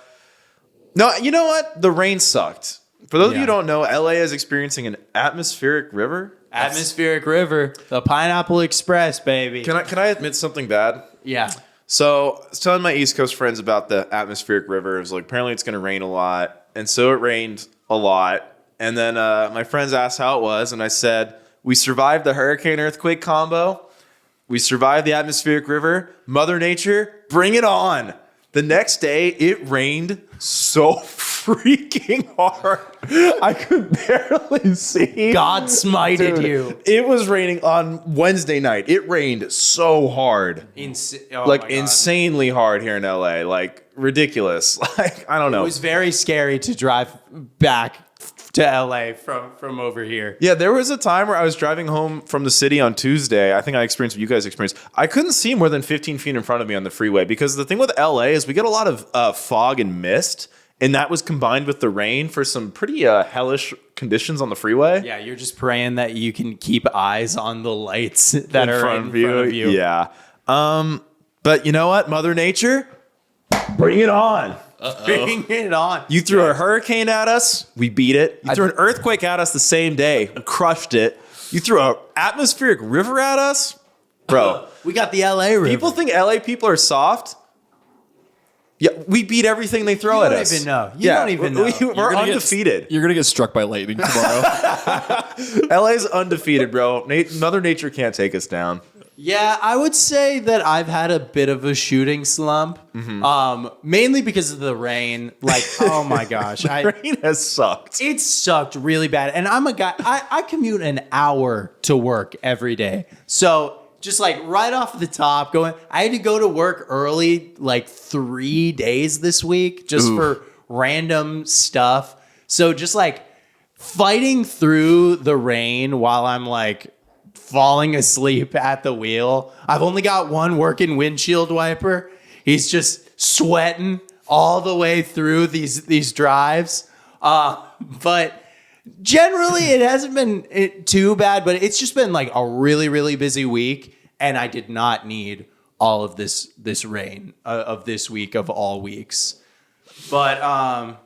Speaker 1: you know what? The rain sucked. For those of you who don't know, LA is experiencing an atmospheric river.
Speaker 2: Atmospheric river, the Pineapple Express, baby.
Speaker 1: Can I admit something bad?
Speaker 2: Yeah.
Speaker 1: So I was telling my East Coast friends about the atmospheric river. It was like, apparently it's going to rain a lot. And so it rained a lot. And then my friends asked how it was. And I said, we survived the hurricane earthquake combo. We survived the atmospheric river. Mother Nature, bring it on. The next day, it rained so freaking hard. I could barely see.
Speaker 2: God smited
Speaker 1: Dude,
Speaker 2: you.
Speaker 1: It was raining on Wednesday night. It rained so hard. Insanely hard here in LA. Like, ridiculous. Like, I don't know.
Speaker 2: It was very scary to drive back to LA from over here.
Speaker 1: Yeah, there was a time where I was driving home from the city on Tuesday. I think I experienced what you guys experienced. I couldn't see more than 15 feet in front of me on the freeway because the thing with LA is we get a lot of fog and mist, and that was combined with the rain for some pretty hellish conditions on the freeway.
Speaker 2: Yeah, you're just praying that you can keep eyes on the lights that are in front of you.
Speaker 1: Yeah. But you know what? Mother Nature, bring it on.
Speaker 2: Bring it on.
Speaker 1: You threw a hurricane at us, we beat it. You threw an earthquake at us the same day, we crushed it. You threw an atmospheric river at us, bro.
Speaker 2: We got the LA river.
Speaker 1: People think LA people are soft. Yeah, we beat everything they throw at us.
Speaker 2: You don't even know.
Speaker 1: We're undefeated.
Speaker 3: You're going to get struck by lightning tomorrow.
Speaker 1: LA's undefeated, bro. Mother Nature can't take us down.
Speaker 2: Yeah, I would say that I've had a bit of a shooting slump, mainly because of the rain. Like, oh my gosh,
Speaker 1: Rain has sucked.
Speaker 2: it sucked really bad. And I'm a guy. I commute an hour to work every day, so just like right off the top, I had to go to work early, like 3 days this week, just for random stuff. So just like fighting through the rain while I'm like falling asleep at the wheel. I've only got one working windshield wiper. He's just sweating all the way through these drives. But generally it hasn't been too bad, but it's just been like a really, really busy week. And I did not need all of this rain of this week of all weeks. But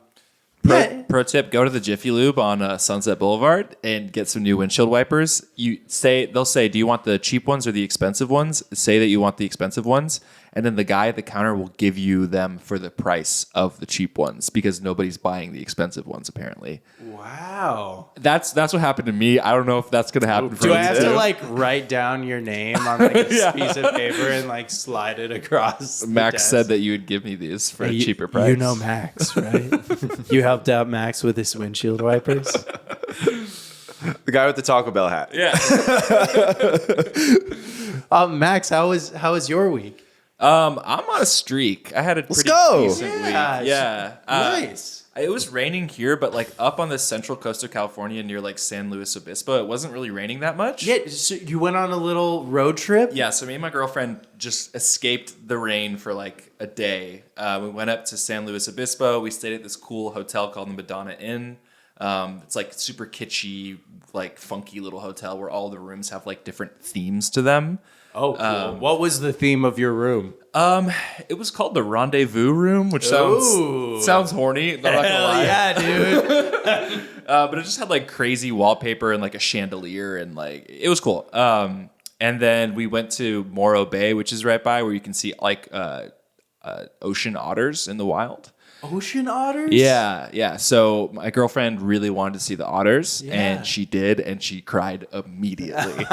Speaker 3: Pro tip: go to the Jiffy Lube on Sunset Boulevard and get some new windshield wipers. They'll say, "Do you want the cheap ones or the expensive ones?" Say that you want the expensive ones, and then the guy at the counter will give you them for the price of the cheap ones because nobody's buying the expensive ones apparently.
Speaker 2: Wow.
Speaker 3: That's what happened to me. I don't know if that's gonna happen for
Speaker 2: Do
Speaker 3: you
Speaker 2: I have
Speaker 3: too.
Speaker 2: to like write down your name on like a piece of paper and like slide it across?
Speaker 3: Max said that you would give me these for a
Speaker 2: You-
Speaker 3: cheaper price.
Speaker 2: You know Max, right? You helped out Max with his windshield wipers.
Speaker 1: The guy with the Taco Bell hat.
Speaker 3: Yeah.
Speaker 2: Max, how was your week?
Speaker 3: I'm on a streak. I had a pretty
Speaker 1: go.
Speaker 3: decent week. Yeah.
Speaker 2: Nice.
Speaker 3: It was raining here, but like up on the central coast of California near like San Luis Obispo, it wasn't really raining that much.
Speaker 2: Yeah, so you went on a little road trip?
Speaker 3: Yeah, so me and my girlfriend just escaped the rain for like a day. We went up to San Luis Obispo. We stayed at this cool hotel called the Madonna Inn. It's like super kitschy, like funky little hotel where all the rooms have like different themes to them.
Speaker 2: Oh, cool. What was the theme of your room?
Speaker 3: It was called the Rendezvous Room, which sounds horny. I'm not gonna lie.
Speaker 2: Yeah, dude.
Speaker 3: But it just had like crazy wallpaper and like a chandelier and like it was cool. And then we went to Morro Bay, which is right by where you can see like ocean otters in the wild.
Speaker 2: Ocean otters?
Speaker 3: Yeah. So my girlfriend really wanted to see the otters, and she did, and she cried immediately.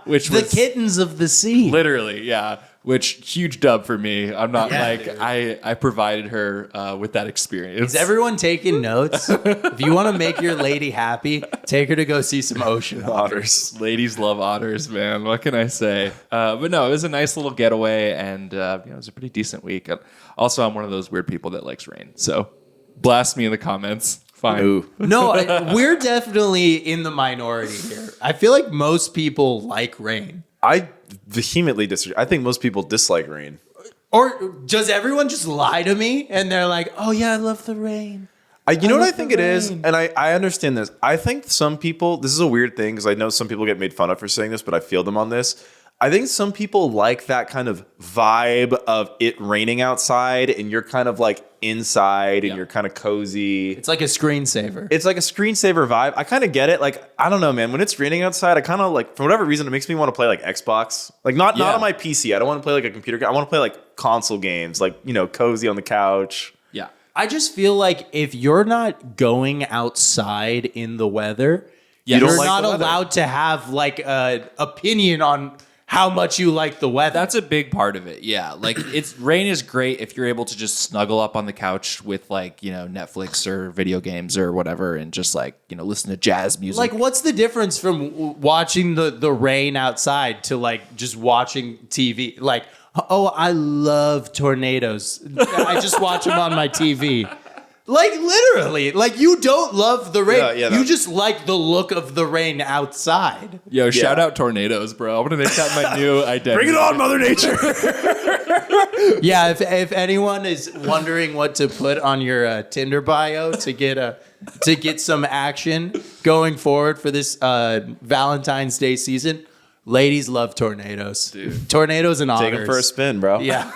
Speaker 3: Which
Speaker 2: The
Speaker 3: was
Speaker 2: kittens of the sea.
Speaker 3: literally, yeah. Which huge dub for me. I'm not I provided her with that experience.
Speaker 2: Is everyone taking notes? If you want to make your lady happy, take her to go see some ocean otters.
Speaker 3: Ladies love otters, man. What can I say? But no, it was a nice little getaway, and it was a pretty decent week. Also, I'm one of those weird people that likes rain, so blast me in the comments. Fine.
Speaker 1: Ooh.
Speaker 2: No, we're definitely in the minority here. I feel like most people like rain.
Speaker 1: I vehemently disagree. I think most people dislike rain.
Speaker 2: Or does everyone just lie to me and they're like, oh yeah, I love the rain.
Speaker 1: You know what I
Speaker 2: love
Speaker 1: think
Speaker 2: the
Speaker 1: it is?
Speaker 2: rain.
Speaker 1: And I understand this. I think some people, this is a weird thing because I know some people get made fun of for saying this, but I feel them on this. I think some people like that kind of vibe of it raining outside and you're kind of like inside and you're kind of cozy.
Speaker 2: It's like a screensaver.
Speaker 1: It's like a screensaver vibe. I kind of get it. Like, I don't know, man. When it's raining outside, I kind of like, for whatever reason, it makes me want to play like Xbox. Like, not on my PC. I don't want to play like a computer game. I want to play like console games, like, cozy on the couch.
Speaker 3: Yeah.
Speaker 2: I just feel like if you're not going outside in the weather,
Speaker 1: You don't
Speaker 2: you're
Speaker 1: like
Speaker 2: not
Speaker 1: the weather.
Speaker 2: allowed to have like an opinion on how much you like the weather.
Speaker 3: That's a big part of it. Yeah. Like rain is great if you're able to just snuggle up on the couch with like, Netflix or video games or whatever and just like, listen to jazz music.
Speaker 2: like, what's the difference from watching the rain outside to like just watching TV? Like, oh, I love tornadoes. I just watch them on my TV. Like, literally, like, you don't love the rain.
Speaker 1: Yeah, no.
Speaker 2: You just like the look of the rain outside.
Speaker 3: Yo, shout out tornadoes, bro. I'm going to make that my new identity.
Speaker 1: Bring it on, Mother Nature.
Speaker 2: Yeah, if anyone is wondering what to put on your Tinder bio to get some action going forward for this Valentine's Day season, ladies love tornadoes. Dude. Tornadoes and otters.
Speaker 1: Take him for a spin, bro.
Speaker 2: Yeah.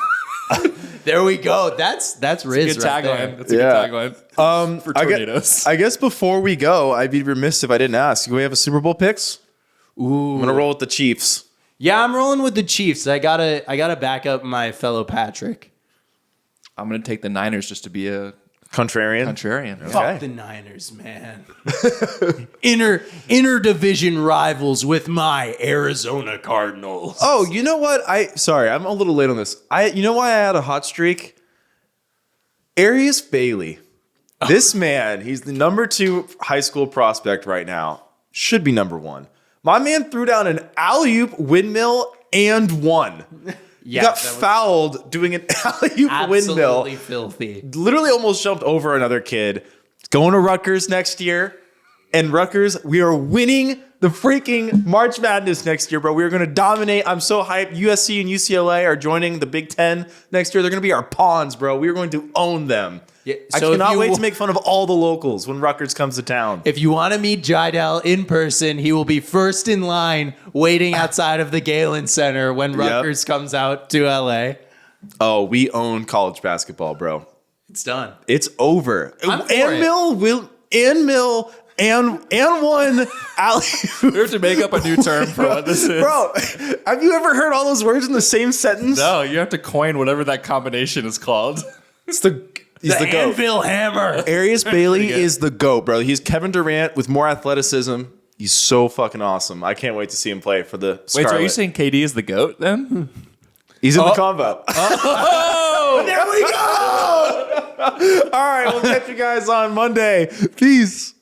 Speaker 2: There we go. That's Riz
Speaker 3: Good
Speaker 2: right
Speaker 3: tagline.
Speaker 2: there.
Speaker 3: That's a good tagline. For tornadoes.
Speaker 1: I guess before we go, I'd be remiss if I didn't ask. Do we have a Super Bowl picks?
Speaker 2: Ooh.
Speaker 1: I'm gonna roll with the Chiefs.
Speaker 2: Yeah, I'm rolling with the Chiefs. I gotta back up my fellow Patrick.
Speaker 3: I'm going to take the Niners just to be a
Speaker 1: Contrarian.
Speaker 3: contrarian.
Speaker 2: Fuck the Niners, man. Inter division rivals with my Arizona Cardinals.
Speaker 1: Oh, you know what? I'm a little late on this. You know why I had a hot streak? Arius Bailey. This man, he's the number 2 high school prospect right now. Should be number 1. My man threw down an alley-oop windmill and won.
Speaker 2: Yeah,
Speaker 1: he got fouled doing an alley-oop windmill.
Speaker 2: Absolutely filthy.
Speaker 1: Literally almost jumped over another kid. Going to Rutgers next year. And Rutgers, we are winning the freaking March Madness next year, bro. We are going to dominate. I'm so hyped. USC and UCLA are joining the Big Ten next year. They're going to be our pawns, bro. We are going to own them.
Speaker 2: Yeah,
Speaker 1: I
Speaker 2: so if
Speaker 1: cannot
Speaker 2: you-
Speaker 1: wait to make fun of all the locals when Rutgers comes to town.
Speaker 2: If you want to meet Jidel in person, he will be first in line waiting outside of the Galen Center when Rutgers comes out to LA.
Speaker 1: Oh, we own college basketball, bro.
Speaker 2: It's done.
Speaker 1: It's over.
Speaker 2: I'm for it.
Speaker 1: Mill and one alley.
Speaker 3: We have to make up a new term for what this is.
Speaker 1: Bro, have you ever heard all those words in the same sentence?
Speaker 3: No, you have to coin whatever that combination is called.
Speaker 1: He's the GOAT.
Speaker 2: Anvil Hammer.
Speaker 1: Arius Bailey is the GOAT, bro. He's Kevin Durant with more athleticism. He's so fucking awesome. I can't wait to see him play for the Scarlet.
Speaker 3: Wait, so are you saying KD is the GOAT then?
Speaker 1: He's in the combo.
Speaker 3: Oh!
Speaker 1: There we go! All right, we'll catch you guys on Monday. Peace.